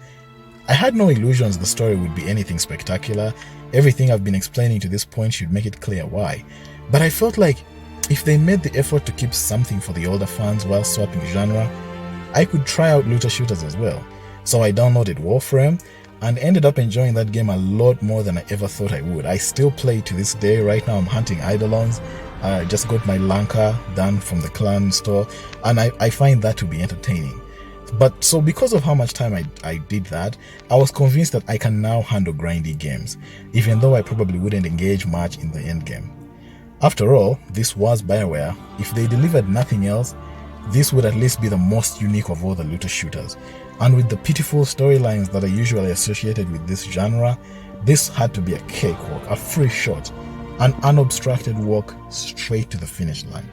I had no illusions the story would be anything spectacular. Everything I've been explaining to this point should make it clear why. But I felt like if they made the effort to keep something for the older fans while swapping genre, I could try out looter shooters as well. So I downloaded Warframe and ended up enjoying that game a lot more than I ever thought I would. I still play to this day. Right now I'm hunting Eidolons. I just got my Lanka done from the clan store, and I find that to be entertaining. But so because of how much time I did that, I was convinced that I can now handle grindy games, even though I probably wouldn't engage much in the endgame. After all, this was BioWare. If they delivered nothing else, this would at least be the most unique of all the looter shooters. And with the pitiful storylines that are usually associated with this genre, this had to be a cakewalk, a free shot, an unobstructed walk straight to the finish line.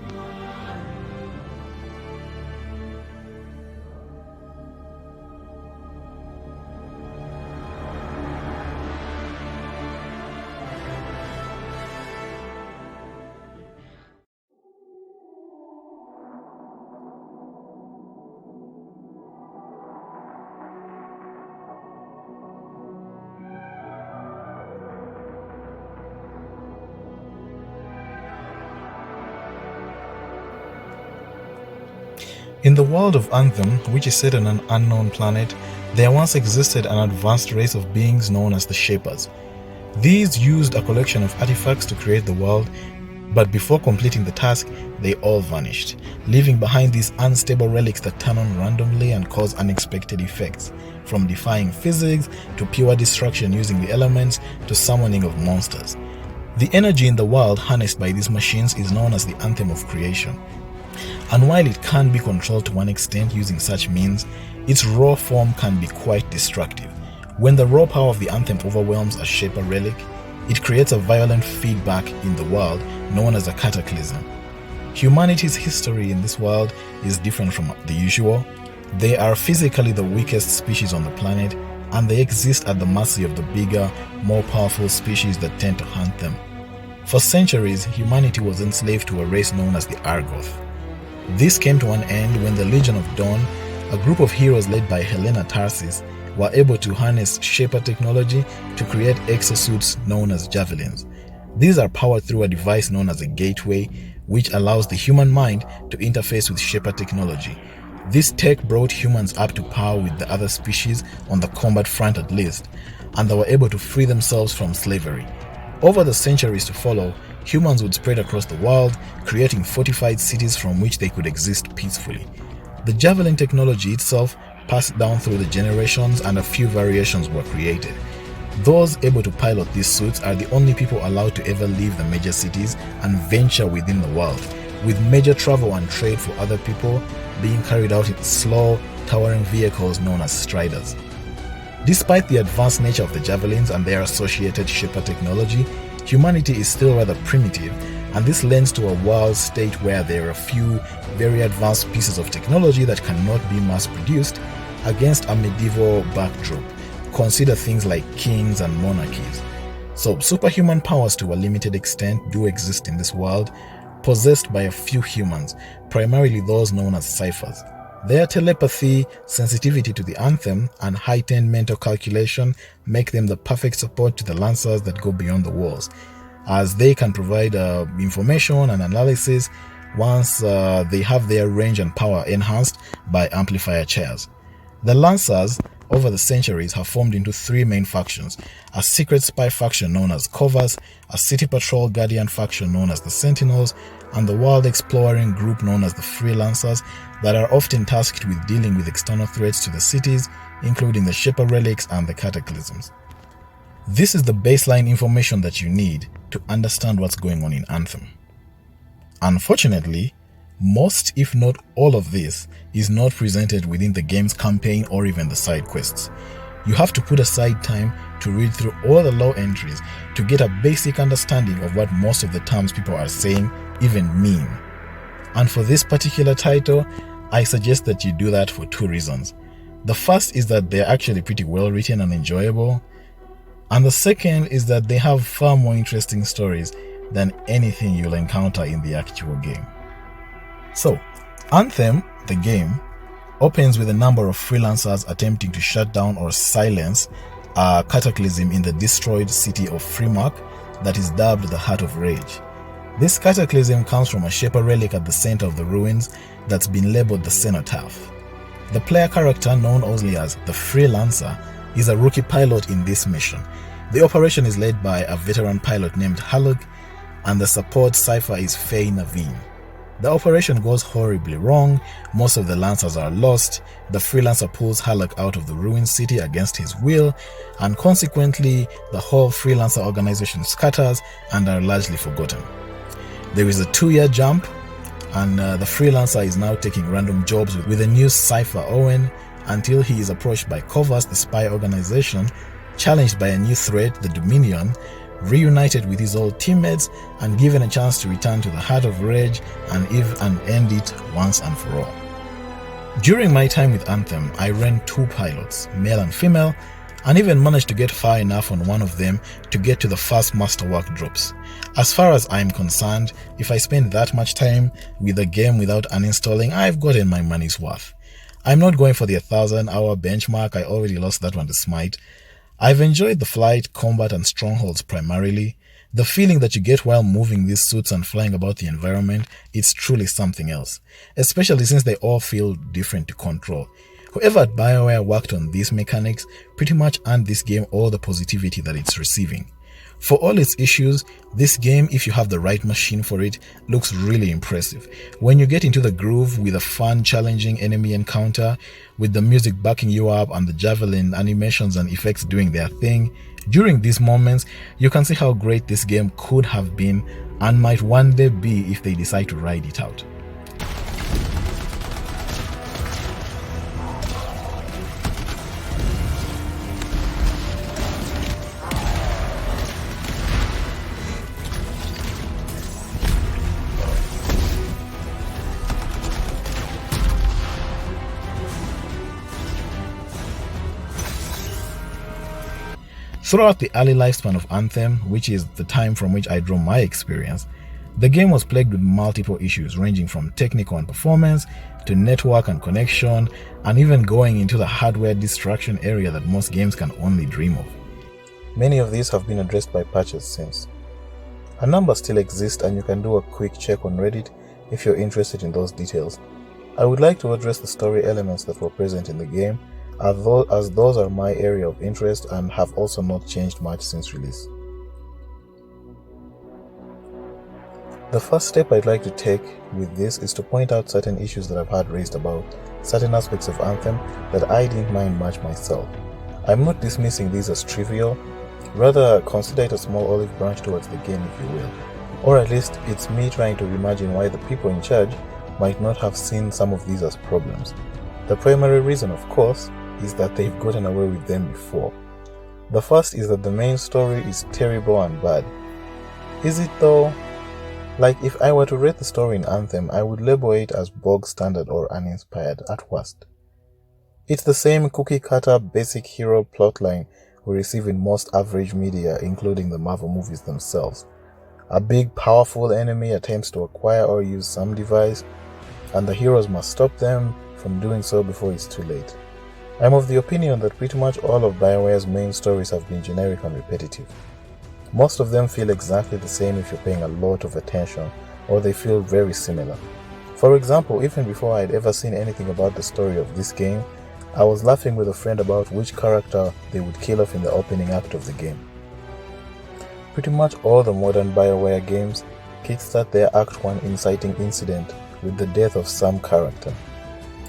In the world of Anthem, which is set on an unknown planet, there once existed an advanced race of beings known as the Shapers. These used a collection of artifacts to create the world, but before completing the task, they all vanished, leaving behind these unstable relics that turn on randomly and cause unexpected effects, from defying physics to pure destruction using the elements to summoning of monsters. The energy in the world harnessed by these machines is known as the Anthem of Creation. And while it can be controlled to one extent using such means, its raw form can be quite destructive. When the raw power of the Anthem overwhelms a Shaper relic, it creates a violent feedback in the world known as a cataclysm. Humanity's history in this world is different from the usual. They are physically the weakest species on the planet, and they exist at the mercy of the bigger, more powerful species that tend to hunt them. For centuries, humanity was enslaved to a race known as the Argoth. This came to an end when the Legion of Dawn, a group of heroes led by Helena Tarsis, were able to harness Shaper technology to create exosuits known as javelins. These are powered through a device known as a gateway, which allows the human mind to interface with Shepard technology. This tech brought humans up to par with the other species on the combat front at least, and they were able to free themselves from slavery. Over the centuries to follow, humans would spread across the world, creating fortified cities from which they could exist peacefully. The Javelin technology itself passed down through the generations, and a few variations were created. Those able to pilot these suits are the only people allowed to ever leave the major cities and venture within the world, with major travel and trade for other people being carried out in slow, towering vehicles known as striders. Despite the advanced nature of the Javelins and their associated Shepard technology, humanity is still rather primitive, and this lends to a world state where there are a few very advanced pieces of technology that cannot be mass-produced against a medieval backdrop. Consider things like kings and monarchies. So superhuman powers to a limited extent do exist in this world, possessed by a few humans, primarily those known as ciphers. Their telepathy, sensitivity to the Anthem, and heightened mental calculation make them the perfect support to the Lancers that go beyond the walls, as they can provide information and analysis once they have their range and power enhanced by amplifier chairs. The Lancers, over the centuries, have formed into three main factions: a secret spy faction known as Covers, a city patrol guardian faction known as the Sentinels, and the world exploring group known as the Freelancers that are often tasked with dealing with external threats to the cities, including the Shepard relics and the Cataclysms. This is the baseline information that you need to understand what's going on in Anthem. Unfortunately, most, if not all of this, is not presented within the game's campaign or even the side quests. You have to put aside time to read through all the lore entries to get a basic understanding of what most of the terms people are saying even mean. And for this particular title, I suggest that you do that for two reasons. The first is that they're actually pretty well written and enjoyable, and the second is that they have far more interesting stories than anything you'll encounter in the actual game. So, Anthem, the game, opens with a number of freelancers attempting to shut down or silence a cataclysm in the destroyed city of Freemark that is dubbed the Heart of Rage. This cataclysm comes from a Shepard relic at the center of the ruins that's been labeled the Cenotaph. The player character, known only as the Freelancer, is a rookie pilot in this mission. The operation is led by a veteran pilot named Haluk, and the support cipher is Faye Naveen. The operation goes horribly wrong, most of the Lancers are lost, the Freelancer pulls Haluk out of the ruined city against his will, and consequently, the whole Freelancer organization scatters and are largely forgotten. There is a 2-year jump, and the Freelancer is now taking random jobs with a new cipher Owen until he is approached by Covers, the spy organization, challenged by a new threat, the Dominion, reunited with his old teammates, and given a chance to return to the Heart of Rage and end it once and for all. During my time with Anthem, I ran 2 pilots, male and female, and even managed to get far enough on one of them to get to the first masterwork drops. As far as I'm concerned, if I spend that much time with a game without uninstalling, I've gotten my money's worth. I'm not going for the 1,000-hour benchmark, I already lost that one to Smite. I've enjoyed the flight, combat, and strongholds primarily. The feeling that you get while moving these suits and flying about the environment, it's truly something else, especially since they all feel different to control. Whoever at BioWare worked on these mechanics pretty much earned this game all the positivity that it's receiving. For all its issues, this game, if you have the right machine for it, looks really impressive. When you get into the groove with a fun, challenging enemy encounter, with the music backing you up and the Javelin animations and effects doing their thing, during these moments, you can see how great this game could have been and might one day be if they decide to ride it out. Throughout the early lifespan of Anthem, which is the time from which I draw my experience, the game was plagued with multiple issues ranging from technical and performance to network and connection, and even going into the hardware destruction area that most games can only dream of. Many of these have been addressed by patches since. A number still exists, and you can do a quick check on Reddit if you're interested in those details. I would like to address the story elements that were present in the game, as those are my area of interest and have also not changed much since release. The first step I'd like to take with this is to point out certain issues that I've had raised about certain aspects of Anthem that I didn't mind much myself. I'm not dismissing these as trivial, rather consider it a small olive branch towards the game, if you will. Or at least it's me trying to imagine why the people in charge might not have seen some of these as problems. The primary reason, of course, is that they've gotten away with them before. The first is that the main story is terrible and bad. Is it though? Like, if I were to rate the story in Anthem, I would label it as bog standard or uninspired at worst. It's the same cookie-cutter basic hero plotline we receive in most average media, including the Marvel movies themselves. A big, powerful enemy attempts to acquire or use some device, and the heroes must stop them from doing so before it's too late. I'm of the opinion that pretty much all of BioWare's main stories have been generic and repetitive. Most of them feel exactly the same if you're paying a lot of attention, or they feel very similar. For example, even before I'd ever seen anything about the story of this game, I was laughing with a friend about which character they would kill off in the opening act of the game. Pretty much all the modern BioWare games kickstart their Act 1 inciting incident with the death of some character.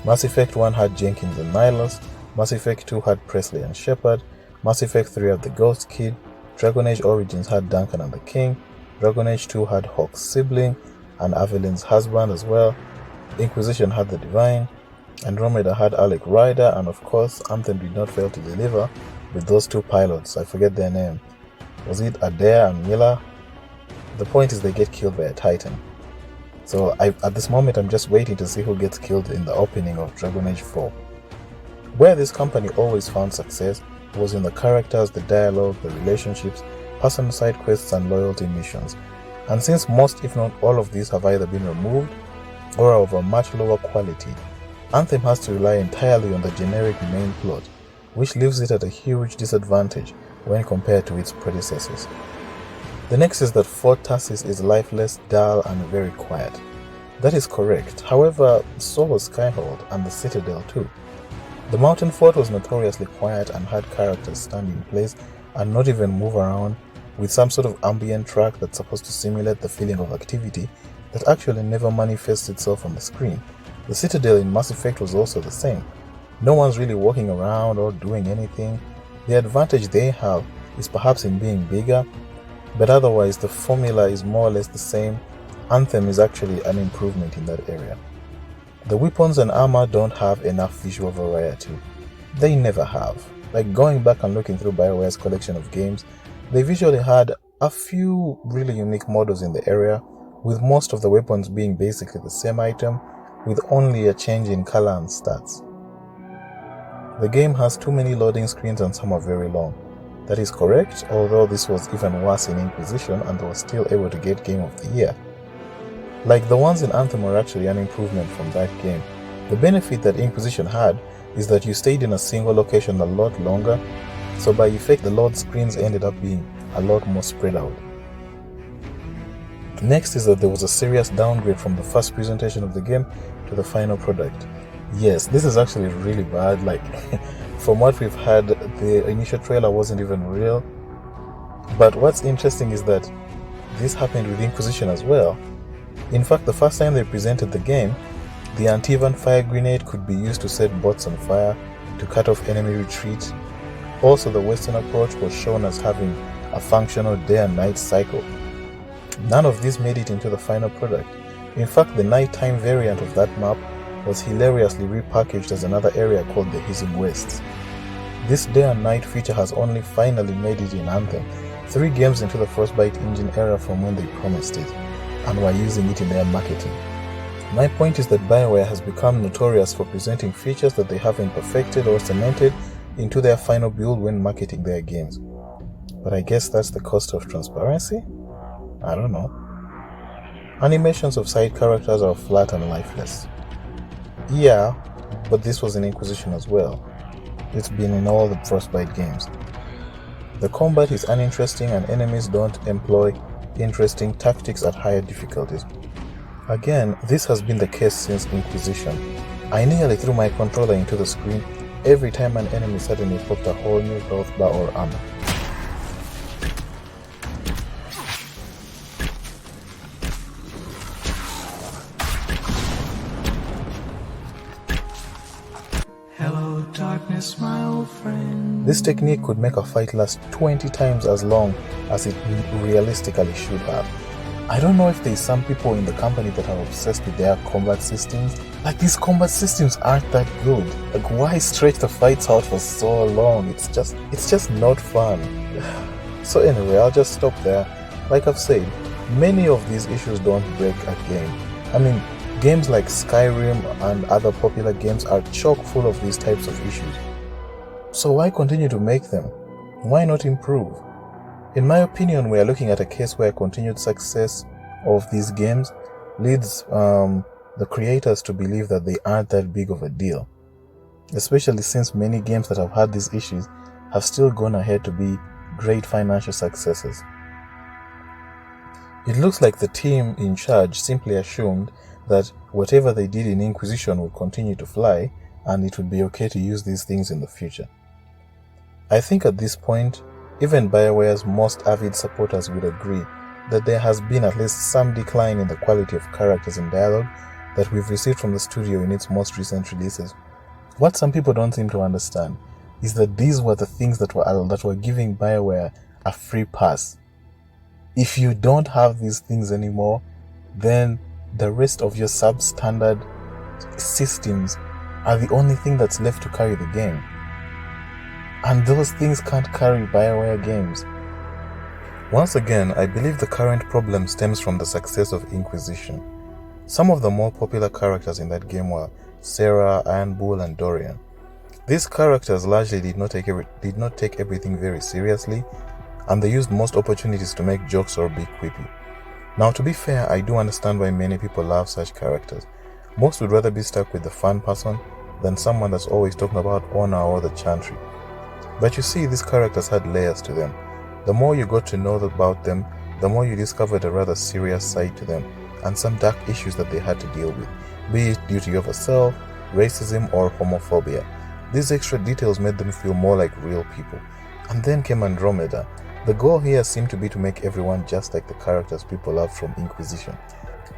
Mass Effect 1 had Jenkins and Nihilus, Mass Effect 2 had Presley and Shepard, Mass Effect 3 had the Ghost Kid, Dragon Age Origins had Duncan and the King, Dragon Age 2 had Hawk's sibling and Evelyn's husband as well, Inquisition had the Divine, Andromeda had Alec Ryder, and of course Anthem did not fail to deliver with those two pilots, I forget their name. Was it Adair and Miller? The point is they get killed by a Titan. So at this moment I'm just waiting to see who gets killed in the opening of Dragon Age 4. Where this company always found success was in the characters, the dialogue, the relationships, personal side quests and loyalty missions. And since most if not all of these have either been removed or are of a much lower quality, Anthem has to rely entirely on the generic main plot, which leaves it at a huge disadvantage when compared to its predecessors. The next is that Fort Tarsis is lifeless, dull and very quiet. That is correct, however, so was Skyhold and the Citadel too. The mountain fort was notoriously quiet and had characters stand in place and not even move around, with some sort of ambient track that's supposed to simulate the feeling of activity that actually never manifests itself on the screen. The Citadel in Mass Effect was also the same. No one's really walking around or doing anything. The advantage they have is perhaps in being bigger, but otherwise the formula is more or less the same. Anthem is actually an improvement in that area. The weapons and armor don't have enough visual variety. They never have. Like, going back and looking through BioWare's collection of games, they visually had a few really unique models in the area, with most of the weapons being basically the same item, with only a change in color and stats. The game has too many loading screens and some are very long. That is correct, although this was even worse in Inquisition and they were still able to get Game of the Year. Like, the ones in Anthem were actually an improvement from that game. The benefit that Inquisition had is that you stayed in a single location a lot longer, so by effect the load screens ended up being a lot more spread out. Next is that there was a serious downgrade from the first presentation of the game to the final product. Yes, this is actually really bad. Like, from what we've had, the initial trailer wasn't even real. But what's interesting is that this happened with Inquisition as well. In fact, the first time they presented the game, the Antivan fire grenade could be used to set bots on fire to cut off enemy retreat. Also, the Western approach was shown as having a functional day and night cycle. None of this made it into the final product. In fact, the nighttime variant of that map was hilariously repackaged as another area called the Hissing Wastes. This day and night feature has only finally made it in Anthem, 3 games into the Frostbite engine era from when they promised it, and were using it in their marketing. My point is that BioWare has become notorious for presenting features that they haven't perfected or cemented into their final build when marketing their games. But I guess that's the cost of transparency? I don't know. Animations of side characters are flat and lifeless. Yeah, but this was in Inquisition as well. It's been in all the Frostbite games. The combat is uninteresting and enemies don't employ interesting tactics at higher difficulties. Again, this has been the case since Inquisition. I nearly threw my controller into the screen every time an enemy suddenly popped a whole new health bar or armor. Hello, darkness, my old friend. This technique could make a fight last 20 times as long as it realistically should have. I don't know if there's some people in the company that are obsessed with their combat systems. Like, these combat systems aren't that good. Like, why stretch the fights out for so long? It's just not fun. So anyway, I'll just stop there. Like I've said, many of these issues don't break a game. I mean, games like Skyrim and other popular games are chock full of these types of issues. So why continue to make them? Why not improve? In my opinion, we are looking at a case where continued success of these games leads the creators to believe that they aren't that big of a deal, especially since many games that have had these issues have still gone ahead to be great financial successes. It looks like the team in charge simply assumed that whatever they did in Inquisition would continue to fly and it would be okay to use these things in the future. I think at this point, even BioWare's most avid supporters would agree that there has been at least some decline in the quality of characters and dialogue that we've received from the studio in its most recent releases. What some people don't seem to understand is that these were the things that were giving BioWare a free pass. If you don't have these things anymore, then the rest of your substandard systems are the only thing that's left to carry the game. And those things can't carry BioWare games. Once again, I believe the current problem stems from the success of Inquisition. Some of the more popular characters in that game were Sarah, Iron Bull, and Dorian. These characters largely did not take everything very seriously, and they used most opportunities to make jokes or be quippy. Now, to be fair, I do understand why many people love such characters. Most would rather be stuck with the fun person than someone that's always talking about honor or the chantry. But you see, these characters had layers to them. The more you got to know about them, the more you discovered a rather serious side to them, and some dark issues that they had to deal with, be it duty of a self, racism, or homophobia. These extra details made them feel more like real people. And then came Andromeda. The goal here seemed to be to make everyone just like the characters people loved from Inquisition.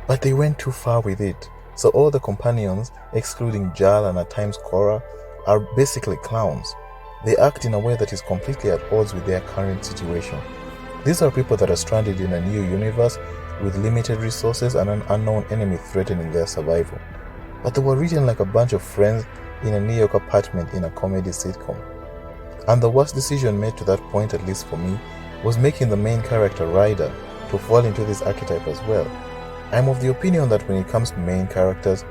But they went too far with it, so all the companions, excluding Jal and at times Korra, are basically clowns. They act in a way that is completely at odds with their current situation. These are people that are stranded in a new universe with limited resources and an unknown enemy threatening their survival. But they were written like a bunch of friends in a New York apartment in a comedy sitcom. And the worst decision made to that point, at least for me, was making the main character Ryder to fall into this archetype as well. I'm of the opinion that when it comes to main characters,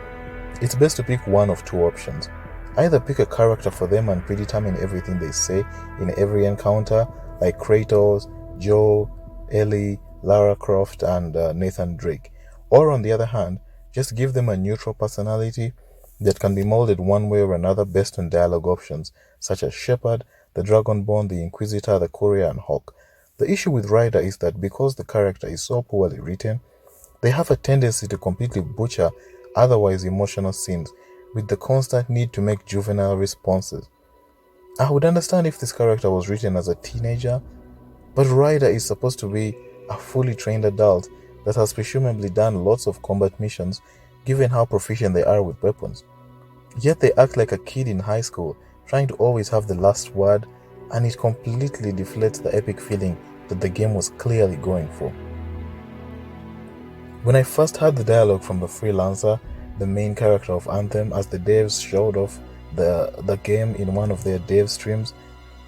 it's best to pick one of two options. Either pick a character for them and predetermine everything they say in every encounter, like Kratos, Joe, Ellie, Lara Croft, and Nathan Drake. Or on the other hand, just give them a neutral personality that can be molded one way or another based on dialogue options, such as Shepard, the Dragonborn, the Inquisitor, the Courier, and Hawk. The issue with Ryder is that because the character is so poorly written, they have a tendency to completely butcher otherwise emotional scenes, with the constant need to make juvenile responses. I would understand if this character was written as a teenager, but Ryder is supposed to be a fully trained adult that has presumably done lots of combat missions given how proficient they are with weapons. Yet they act like a kid in high school, trying to always have the last word, and it completely deflates the epic feeling that the game was clearly going for. When I first heard the dialogue from the Freelancer, the main character of Anthem, as the devs showed off the game in one of their dev streams,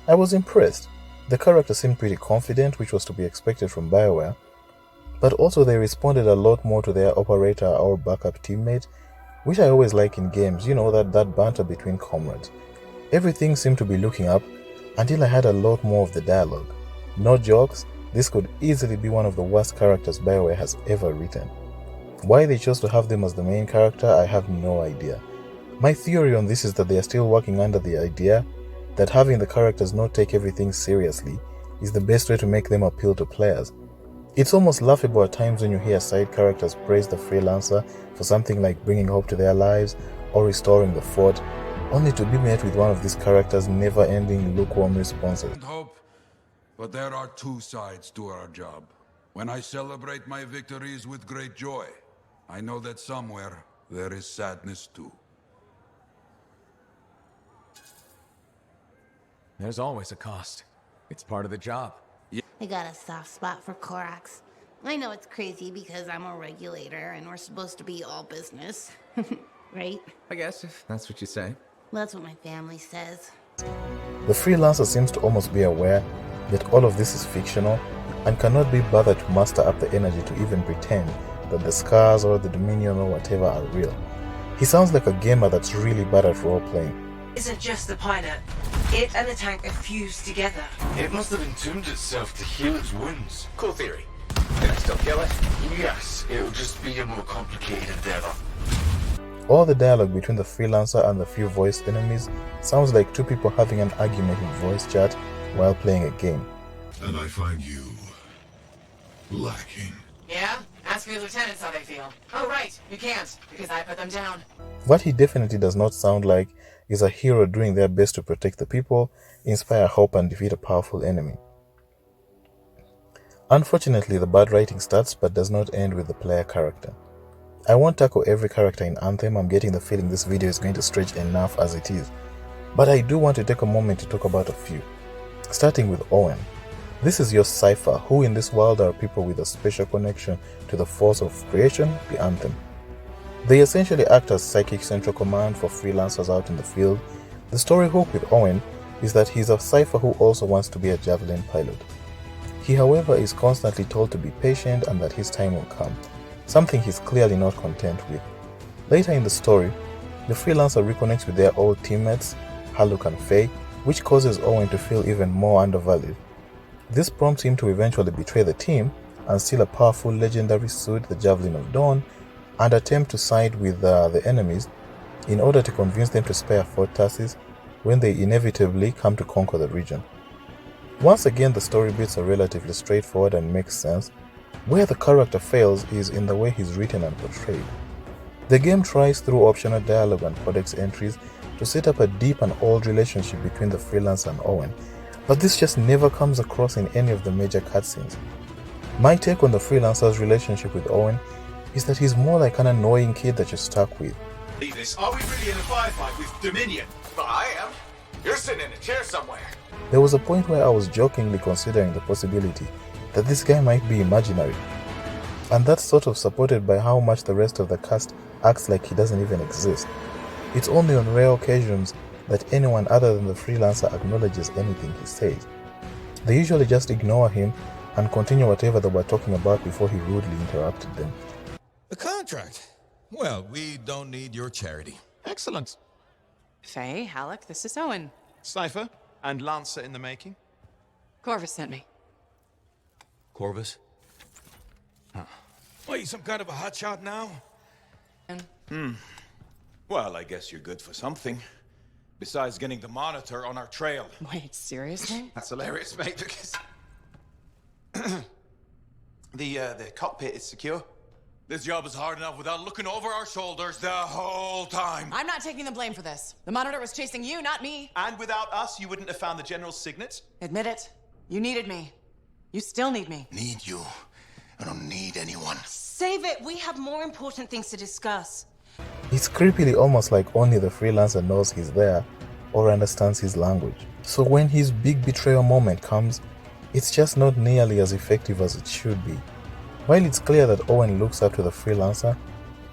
I was impressed. The character seemed pretty confident, which was to be expected from BioWare, but also they responded a lot more to their operator or backup teammate, which I always like in games, you know, that banter between comrades. Everything seemed to be looking up until I had a lot more of the dialogue. No jokes, this could easily be one of the worst characters BioWare has ever written. Why they chose to have them as the main character, I have no idea. My theory on this is that they are still working under the idea that having the characters not take everything seriously is the best way to make them appeal to players. It's almost laughable at times when you hear side characters praise the freelancer for something like bringing hope to their lives or restoring the fort, only to be met with one of these characters' never-ending lukewarm responses. Hope, but there are two sides to our job. When I celebrate my victories with great joy, I know that somewhere there is sadness too. There's always a cost. It's part of the job. I got a soft spot for Korax. I know it's crazy because I'm a regulator and we're supposed to be all business. Right? I guess, if that's what you say. That's what my family says. The freelancer seems to almost be aware that all of this is fictional and cannot be bothered to muster up the energy to even pretend that the scars or the dominion or whatever are real. He sounds like a gamer that's really bad at role-playing. Isn't just the pilot. It and the tank are fused together. It must have entombed itself to heal its wounds. Cool theory. Can I still kill it? Yes, it'll just be a more complicated endeavor. All the dialogue between the freelancer and the few voiced enemies sounds like two people having an argument in voice chat while playing a game. And I find you lacking. Yeah? Ask your lieutenants how they feel. Oh, right. You can't, because I put them down. What he definitely does not sound like is a hero doing their best to protect the people, inspire hope, and defeat a powerful enemy. Unfortunately, the bad writing starts but does not end with the player character. I won't tackle every character in Anthem. I'm getting the feeling this video is going to stretch enough as it is. But I do want to take a moment to talk about a few. Starting with Owen. This is your cipher, who in this world are people with a special connection to the force of creation, the Anthem. They essentially act as psychic central command for freelancers out in the field. The story hook with Owen is that he's a cipher who also wants to be a javelin pilot. He, however, is constantly told to be patient and that his time will come, something he's clearly not content with. Later in the story, the freelancer reconnects with their old teammates, Haluk and Faye, which causes Owen to feel even more undervalued. This prompts him to eventually betray the team and steal a powerful legendary suit, the Javelin of Dawn, and attempt to side with the enemies in order to convince them to spare Fort Tarsis when they inevitably come to conquer the region. Once again, the story beats are relatively straightforward and makes sense. Where the character fails is in the way he's written and portrayed. The game tries through optional dialogue and codex entries to set up a deep and old relationship between the freelancer and Owen, but this just never comes across in any of the major cutscenes. My take on the freelancer's relationship with Owen is that he's more like an annoying kid that you're stuck with. Leave this. Are we really in a firefight with Dominion? Well, I am. You're sitting in a chair somewhere. There was a point where I was jokingly considering the possibility that this guy might be imaginary, and that's sort of supported by how much the rest of the cast acts like he doesn't even exist. It's only on rare occasions that anyone other than the freelancer acknowledges anything he says. They usually just ignore him and continue whatever they were talking about before he rudely interrupted them. The contract. Well, we don't need your charity. Excellent. Faye, Halleck, this is Owen. Cipher and Lancer in the making. Corvus sent me. Corvus? Huh. What, you some kind of a hotshot now? Well, I guess you're good for something. Besides getting the monitor on our trail. Wait, seriously? That's hilarious, mate, because... the cockpit is secure. This job is hard enough without looking over our shoulders the whole time. I'm not taking the blame for this. The monitor was chasing you, not me. And without us, you wouldn't have found the General's signet? Admit it. You needed me. You still need me. Need you. I don't need anyone. Save it. We have more important things to discuss. It's creepily almost like only the freelancer knows he's there or understands his language. So when his big betrayal moment comes, it's just not nearly as effective as it should be. While it's clear that Owen looks up to the freelancer,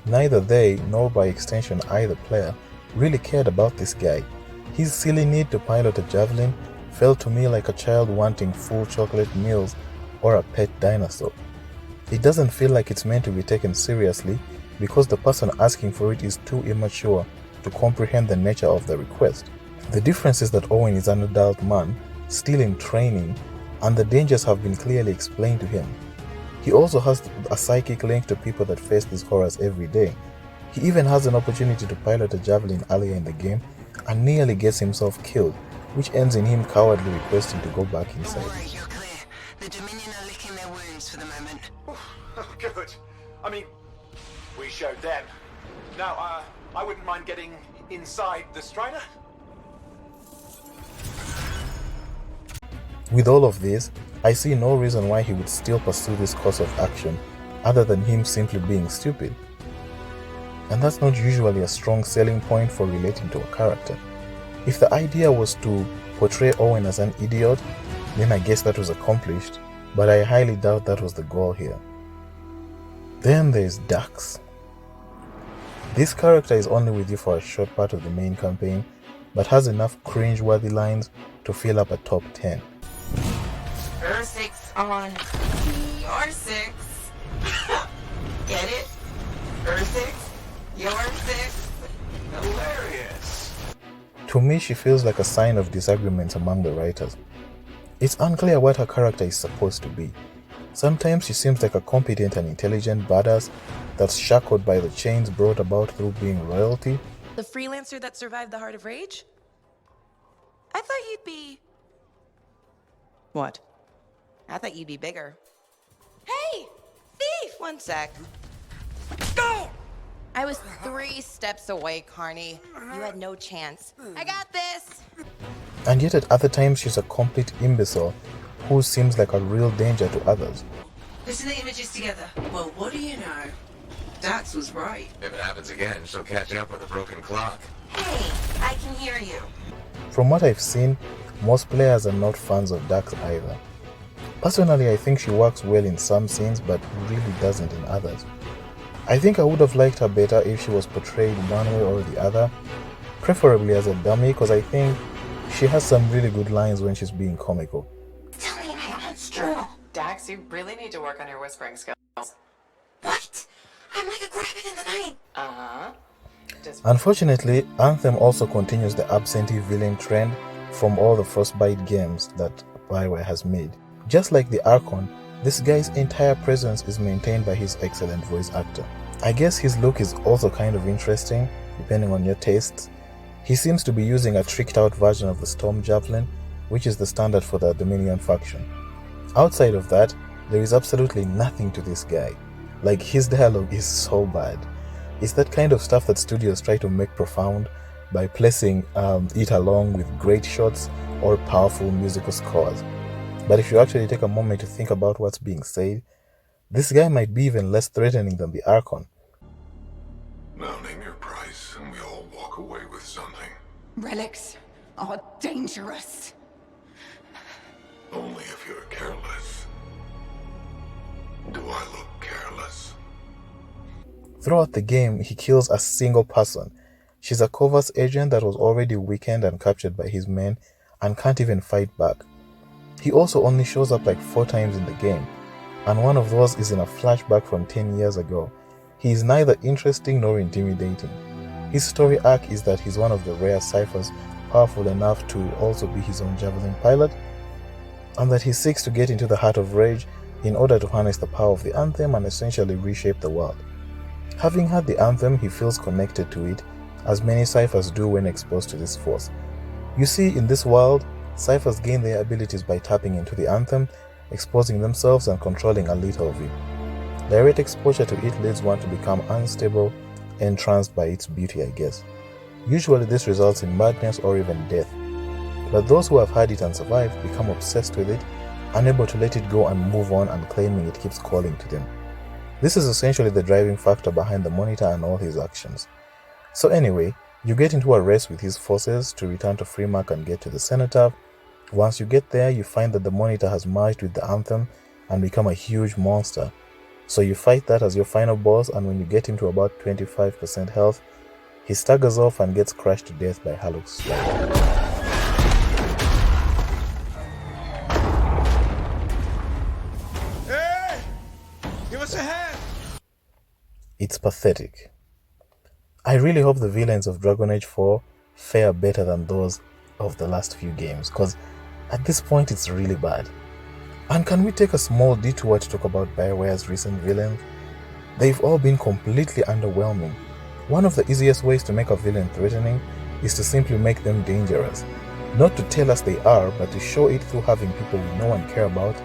neither they, nor by extension either player, really cared about this guy. His silly need to pilot a javelin felt to me like a child wanting full chocolate meals or a pet dinosaur. It doesn't feel like it's meant to be taken seriously because the person asking for it is too immature to comprehend the nature of the request. The difference is that Owen is an adult man, still in training, and the dangers have been clearly explained to him. He also has a psychic link to people that face these horrors every day. He even has an opportunity to pilot a javelin earlier in the game and nearly gets himself killed, which ends in him cowardly requesting to go back inside. Don't worry, you're clear. The Dominion are licking their wounds for the moment. Good. I mean, we showed them. Now, I wouldn't mind getting inside the Strider. With all of this, I see no reason why he would still pursue this course of action other than him simply being stupid. And that's not usually a strong selling point for relating to a character. If the idea was to portray Owen as an idiot, then I guess that was accomplished, but I highly doubt that was the goal here. Then there's Dax. This character is only with you for a short part of the main campaign, but has enough cringe-worthy lines to fill up a top 10. R6 on R6. Get it? R6? Your 6? Hilarious. To me, she feels like a sign of disagreements among the writers. It's unclear what her character is supposed to be. Sometimes she seems like a competent and intelligent badass that's shackled by the chains brought about through being royalty. The freelancer that survived the Heart of Rage? I thought you'd be... What? I thought you'd be bigger. Hey! Thief! One sec. Go! I was 3 steps away, Carney. You had no chance. I got this! And yet at other times she's a complete imbecile who seems like a real danger to others. Listen to the images together. Well, what do you know? Dax was right. If it happens again, she'll catch up with a broken clock. Hey, I can hear you. From what I've seen, most players are not fans of Dax either. Personally, I think she works well in some scenes but really doesn't in others. I think I would have liked her better if she was portrayed one way or the other, preferably as a dummy, because I think she has some really good lines when she's being comical. Tell me it's true. Dax, you really need to work on your whispering skills. What? I'm like a rabbit in the night. Uh-huh. Unfortunately, Anthem also continues the absentee villain trend from all the Frostbite games that Bioware has made. Just like the Archon, this guy's entire presence is maintained by his excellent voice actor. I guess his look is also kind of interesting, depending on your tastes. He seems to be using a tricked out version of the Storm Javelin, which is the standard for the Dominion faction. Outside of that, there is absolutely nothing to this guy. Like, his dialogue is so bad. It's that kind of stuff that studios try to make profound by placing it along with great shots or powerful musical scores. But if you actually take a moment to think about what's being said, this guy might be even less threatening than the Archon. Now name your price and we all walk away with something. Relics are dangerous. Only if you're careless. Do I look careless? Throughout the game, he kills a single person. She's a covert agent that was already weakened and captured by his men and can't even fight back. He also only shows up like 4 times in the game, and one of those is in a flashback from 10 years ago. He is neither interesting nor intimidating. His story arc is that he's one of the rare ciphers powerful enough to also be his own Javelin pilot, and that he seeks to get into the Heart of Rage in order to harness the power of the Anthem and essentially reshape the world. Having had the Anthem, he feels connected to it, as many ciphers do when exposed to this force. You see, in this world, ciphers gain their abilities by tapping into the Anthem, exposing themselves and controlling a little of it. Direct exposure to it leads one to become unstable, entranced by its beauty, I guess. Usually this results in madness or even death. But those who have had it and survived become obsessed with it, unable to let it go and move on, and claiming it keeps calling to them. This is essentially the driving factor behind the Monitor and all his actions. So anyway, you get into a race with his forces to return to Freemark and get to the Cenotaph. Once you get there, you find that the Monitor has merged with the Anthem and become a huge monster. So you fight that as your final boss, and when you get him to about 25% health, he staggers off and gets crushed to death by Haluk's slide. Hey! Give us a hand! It's pathetic. I really hope the villains of Dragon Age 4 fare better than those of the last few games, because at this point it's really bad. And can we take a small detour to talk about BioWare's recent villains? They've all been completely underwhelming. One of the easiest ways to make a villain threatening is to simply make them dangerous. Not to tell us they are, but to show it through having people we know and care about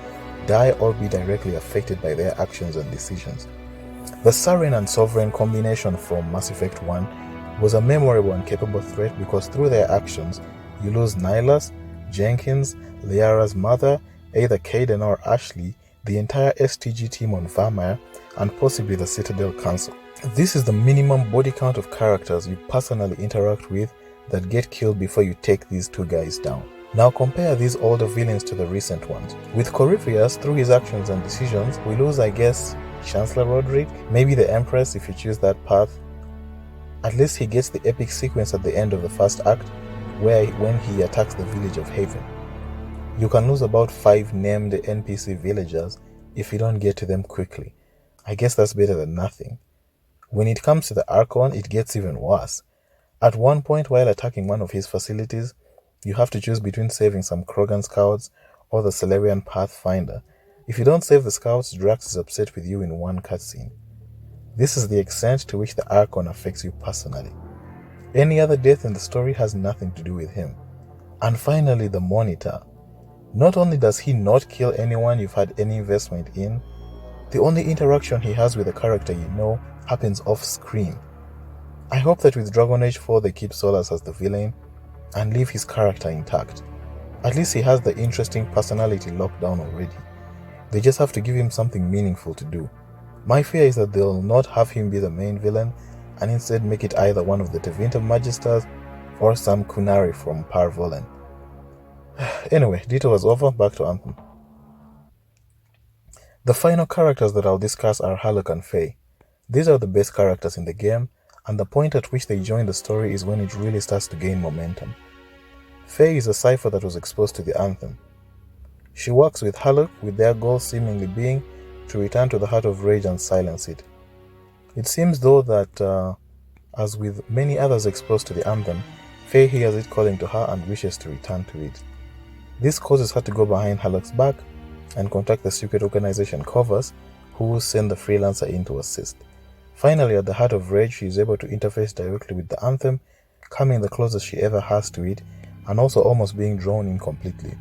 die or be directly affected by their actions and decisions. The Siren and Sovereign combination from Mass Effect 1 was a memorable and capable threat because through their actions, you lose Nihilus, Jenkins, Liara's mother, either Kaidan or Ashley, the entire STG team on Varmire, and possibly the Citadel Council. This is the minimum body count of characters you personally interact with that get killed before you take these two guys down. Now compare these older villains to the recent ones. With Corypheus, through his actions and decisions, we lose, I guess, Chancellor Roderick, maybe the Empress if you choose that path. At least he gets the epic sequence at the end of the first act, when he attacks the village of Haven. You can lose about 5 named NPC villagers if you don't get to them quickly. I guess that's better than nothing. When it comes to the Archon, it gets even worse. At one point while attacking one of his facilities, you have to choose between saving some Krogan scouts or the Solarian Pathfinder. If you don't save the scouts, Drax is upset with you in one cutscene. This is the extent to which the Archon affects you personally. Any other death in the story has nothing to do with him. And finally, the Monitor. Not only does he not kill anyone you've had any investment in, the only interaction he has with a character you know happens off-screen. I hope that with Dragon Age 4 they keep Solas as the villain and leave his character intact. At least he has the interesting personality locked down already. They just have to give him something meaningful to do. My fear is that they'll not have him be the main villain and instead make it either one of the Tevinter Magisters or some Kunari from Parvolen. Anyway, Ditto was over, back to Anthem. The final characters that I'll discuss are Haluk and Faye. These are the best characters in the game, and the point at which they join the story is when it really starts to gain momentum. Faye is a cipher that was exposed to the Anthem. She works with Haluk, with their goal seemingly being to return to the Heart of Rage and silence it. It seems though that, as with many others exposed to the Anthem, Faye hears it calling to her and wishes to return to it. This causes her to go behind Haluk's back and contact the secret organization Covers, who will send the freelancer in to assist. Finally, at the Heart of Rage, she is able to interface directly with the Anthem, coming the closest she ever has to it, and also almost being drawn in completely.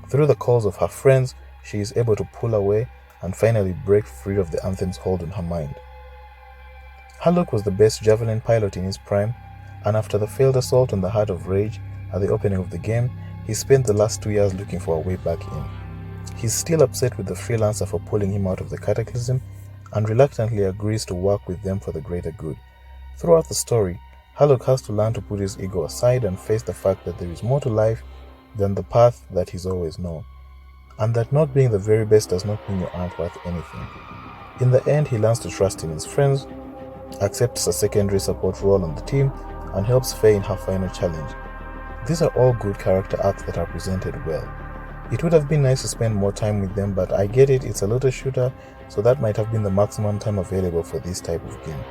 Through the calls of her friends, she is able to pull away and finally break free of the Anthem's hold on her mind. Haluk was the best Javelin pilot in his prime, and after the failed assault on the Heart of Rage at the opening of the game, he spent the last 2 years looking for a way back in. He's still upset with the freelancer for pulling him out of the Cataclysm, and reluctantly agrees to work with them for the greater good. Throughout the story, Haluk has to learn to put his ego aside and face the fact that there is more to life than the path that he's always known, and that not being the very best does not mean you aren't worth anything. In the end, he learns to trust in his friends, accepts a secondary support role on the team, and helps Faye in her final challenge. These are all good character arcs that are presented well. It would have been nice to spend more time with them, but I get it, it's a looter shooter, so that might have been the maximum time available for this type of game.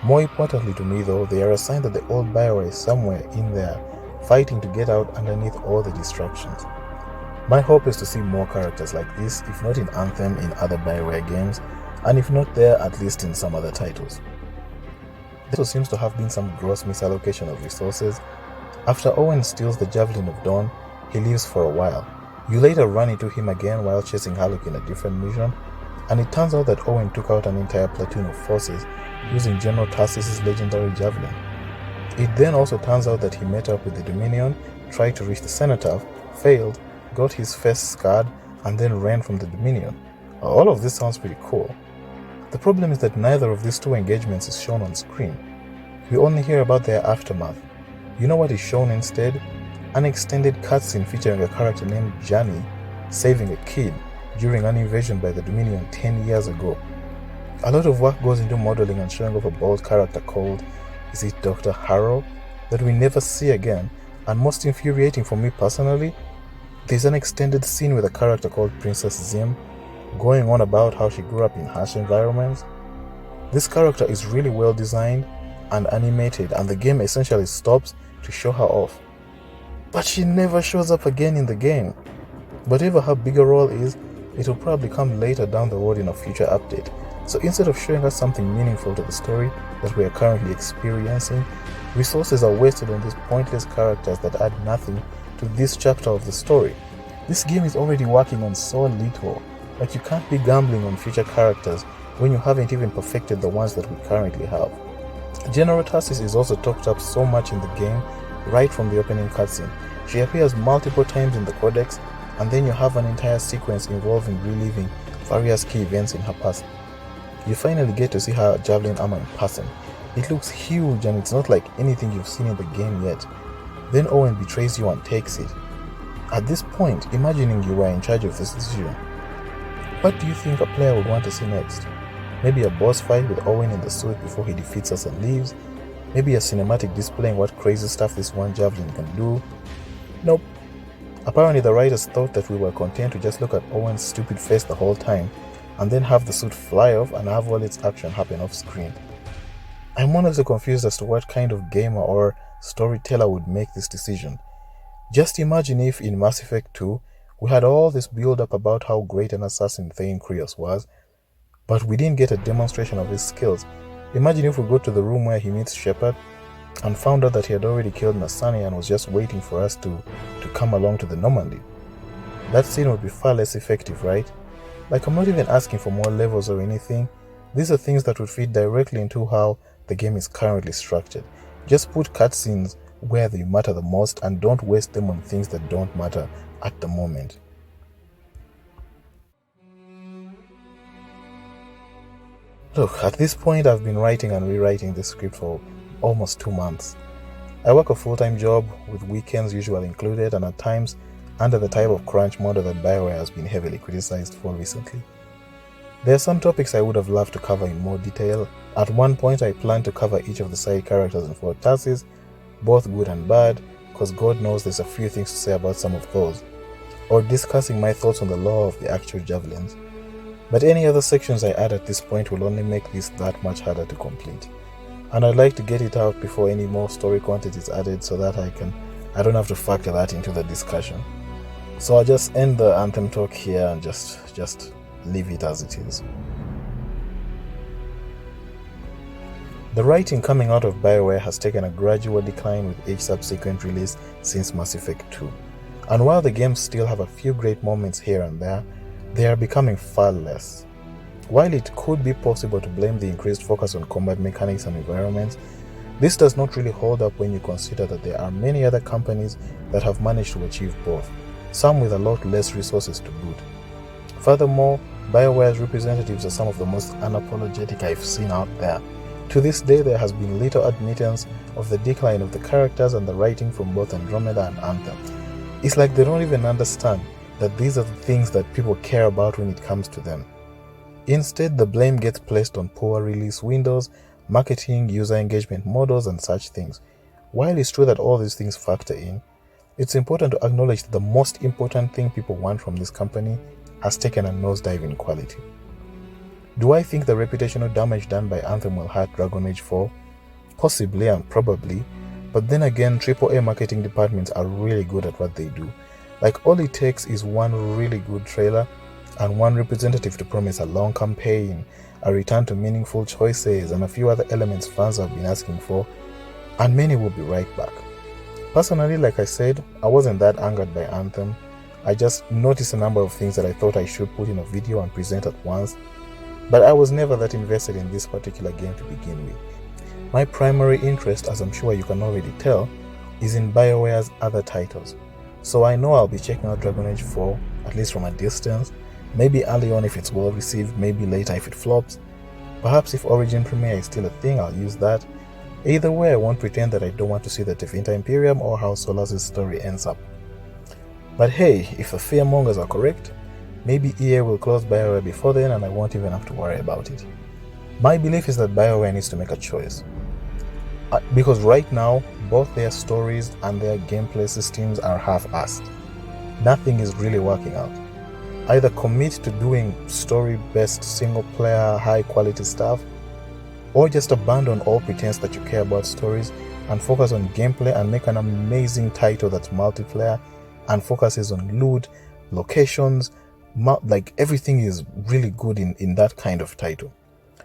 More importantly to me though, they are a sign that the old Bioware is somewhere in there, fighting to get out underneath all the distractions. My hope is to see more characters like this, if not in Anthem, in other Bioware games, and if not there, at least in some other titles. There also seems to have been some gross misallocation of resources. After Owen steals the Javelin of Dawn, he leaves for a while. You later run into him again while chasing Haluk in a different mission, and it turns out that Owen took out an entire platoon of forces using General Tarsis' legendary Javelin. It then also turns out that he met up with the Dominion, tried to reach the Cenotaph, failed, got his face scarred, and then ran from the Dominion. All of this sounds pretty cool. The problem is that neither of these two engagements is shown on screen. We only hear about their aftermath. You know what is shown instead? An extended cutscene featuring a character named Johnny saving a kid during an invasion by the Dominion 10 years ago. A lot of work goes into modeling and showing off a bold character called, is it Dr. Harrow, that we never see again, and most infuriating for me personally, there's an extended scene with a character called Princess Zim, going on about how she grew up in harsh environments. This character is really well designed and animated, and the game essentially stops to show her off. But she never shows up again in the game. Whatever her bigger role is, it will probably come later down the road in a future update. So instead of showing us something meaningful to the story that we are currently experiencing, resources are wasted on these pointless characters that add nothing to this chapter of the story. This game is already working on so little, Like, you can't be gambling on future characters when you haven't even perfected the ones that we currently have. General Tarsis is also talked up so much in the game right from the opening cutscene. She appears multiple times in the codex, and then you have an entire sequence involving reliving various key events in her past. You finally get to see her javelin armor in person. It looks huge and it's not like anything you've seen in the game yet. Then Owen betrays you and takes it. At this point, imagining you were in charge of this decision, what do you think a player would want to see next? Maybe a boss fight with Owen in the suit before he defeats us and leaves? Maybe a cinematic displaying what crazy stuff this one javelin can do? Nope. Apparently the writers thought that we were content to just look at Owen's stupid face the whole time, and then have the suit fly off and have all its action happen off screen. I'm honestly confused as to what kind of gamer or storyteller would make this decision. Just imagine if in Mass Effect 2 we had all this build up about how great an assassin Thane Krios was, but we didn't get a demonstration of his skills. Imagine if we go to the room where he meets Shepard and found out that he had already killed Nasani and was just waiting for us to come along to the Normandy. That scene would be far less effective, right? Like, I'm not even asking for more levels or anything. These are things that would fit directly into how the game is currently structured. Just put cutscenes where they matter the most and don't waste them on things that don't matter at the moment. Look, at this point I've been writing and rewriting this script for almost 2 months. I work a full-time job with weekends usually included, and at times under the type of crunch model that Bioware has been heavily criticized for recently. There are some topics I would have loved to cover in more detail. At one point I planned to cover each of the side characters in Fort Tarsis, both good and bad, because God knows there's a few things to say about some of those, or discussing my thoughts on the lore of the actual javelins. But any other sections I add at this point will only make this that much harder to complete. And I'd like to get it out before any more story content is added so that I don't have to factor that into the discussion. So I'll just end the Anthem talk here and just leave it as it is. The writing coming out of Bioware has taken a gradual decline with each subsequent release since Mass Effect 2. And while the games still have a few great moments here and there, they are becoming far less. While it could be possible to blame the increased focus on combat mechanics and environments, this does not really hold up when you consider that there are many other companies that have managed to achieve both, some with a lot less resources to boot. Furthermore, Bioware's representatives are some of the most unapologetic I've seen out there. To this day, there has been little admittance of the decline of the characters and the writing from both Andromeda and Anthem. It's like they don't even understand that these are the things that people care about when it comes to them. Instead, the blame gets placed on poor release windows, marketing, user engagement models, and such things. While it's true that all these things factor in, it's important to acknowledge that the most important thing people want from this company has taken a nosedive in quality. Do I think the reputational damage done by Anthem will hurt Dragon Age 4? Possibly and probably, but then again, AAA marketing departments are really good at what they do. Like, all it takes is one really good trailer and one representative to promise a long campaign, a return to meaningful choices, and a few other elements fans have been asking for, and many will be right back. Personally, like I said, I wasn't that angered by Anthem. I just noticed a number of things that I thought I should put in a video and present at once, but I was never that invested in this particular game to begin with. My primary interest, as I'm sure you can already tell, is in Bioware's other titles. So I know I'll be checking out Dragon Age 4, at least from a distance, maybe early on if it's well received, maybe later if it flops. Perhaps if Origin Premiere is still a thing, I'll use that. Either way, I won't pretend that I don't want to see the Tevinter Imperium or how Solas' story ends up. But hey, if the fearmongers are correct, maybe EA will close Bioware before then and I won't even have to worry about it. My belief is that Bioware needs to make a choice. Because right now, both their stories and their gameplay systems are half-assed. Nothing is really working out. Either commit to doing story-based single-player, high-quality stuff, or just abandon all pretense that you care about stories and focus on gameplay and make an amazing title that's multiplayer and focuses on loot, locations, like everything is really good in that kind of title.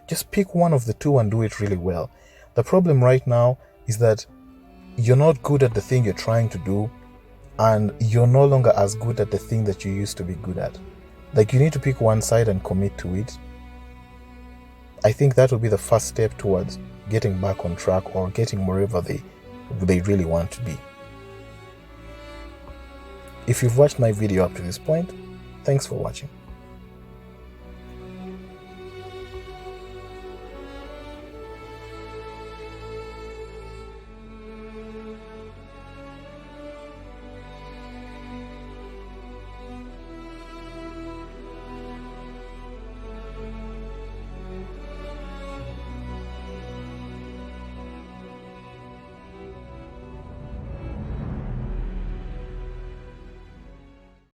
Just pick one of the two and do it really well. The problem right now is that you're not good at the thing you're trying to do, and you're no longer as good at the thing that you used to be good at. Like, you need to pick one side and commit to it. I think that will be the first step towards getting back on track or getting wherever they really want to be. If you've watched my video up to this point, thanks for watching.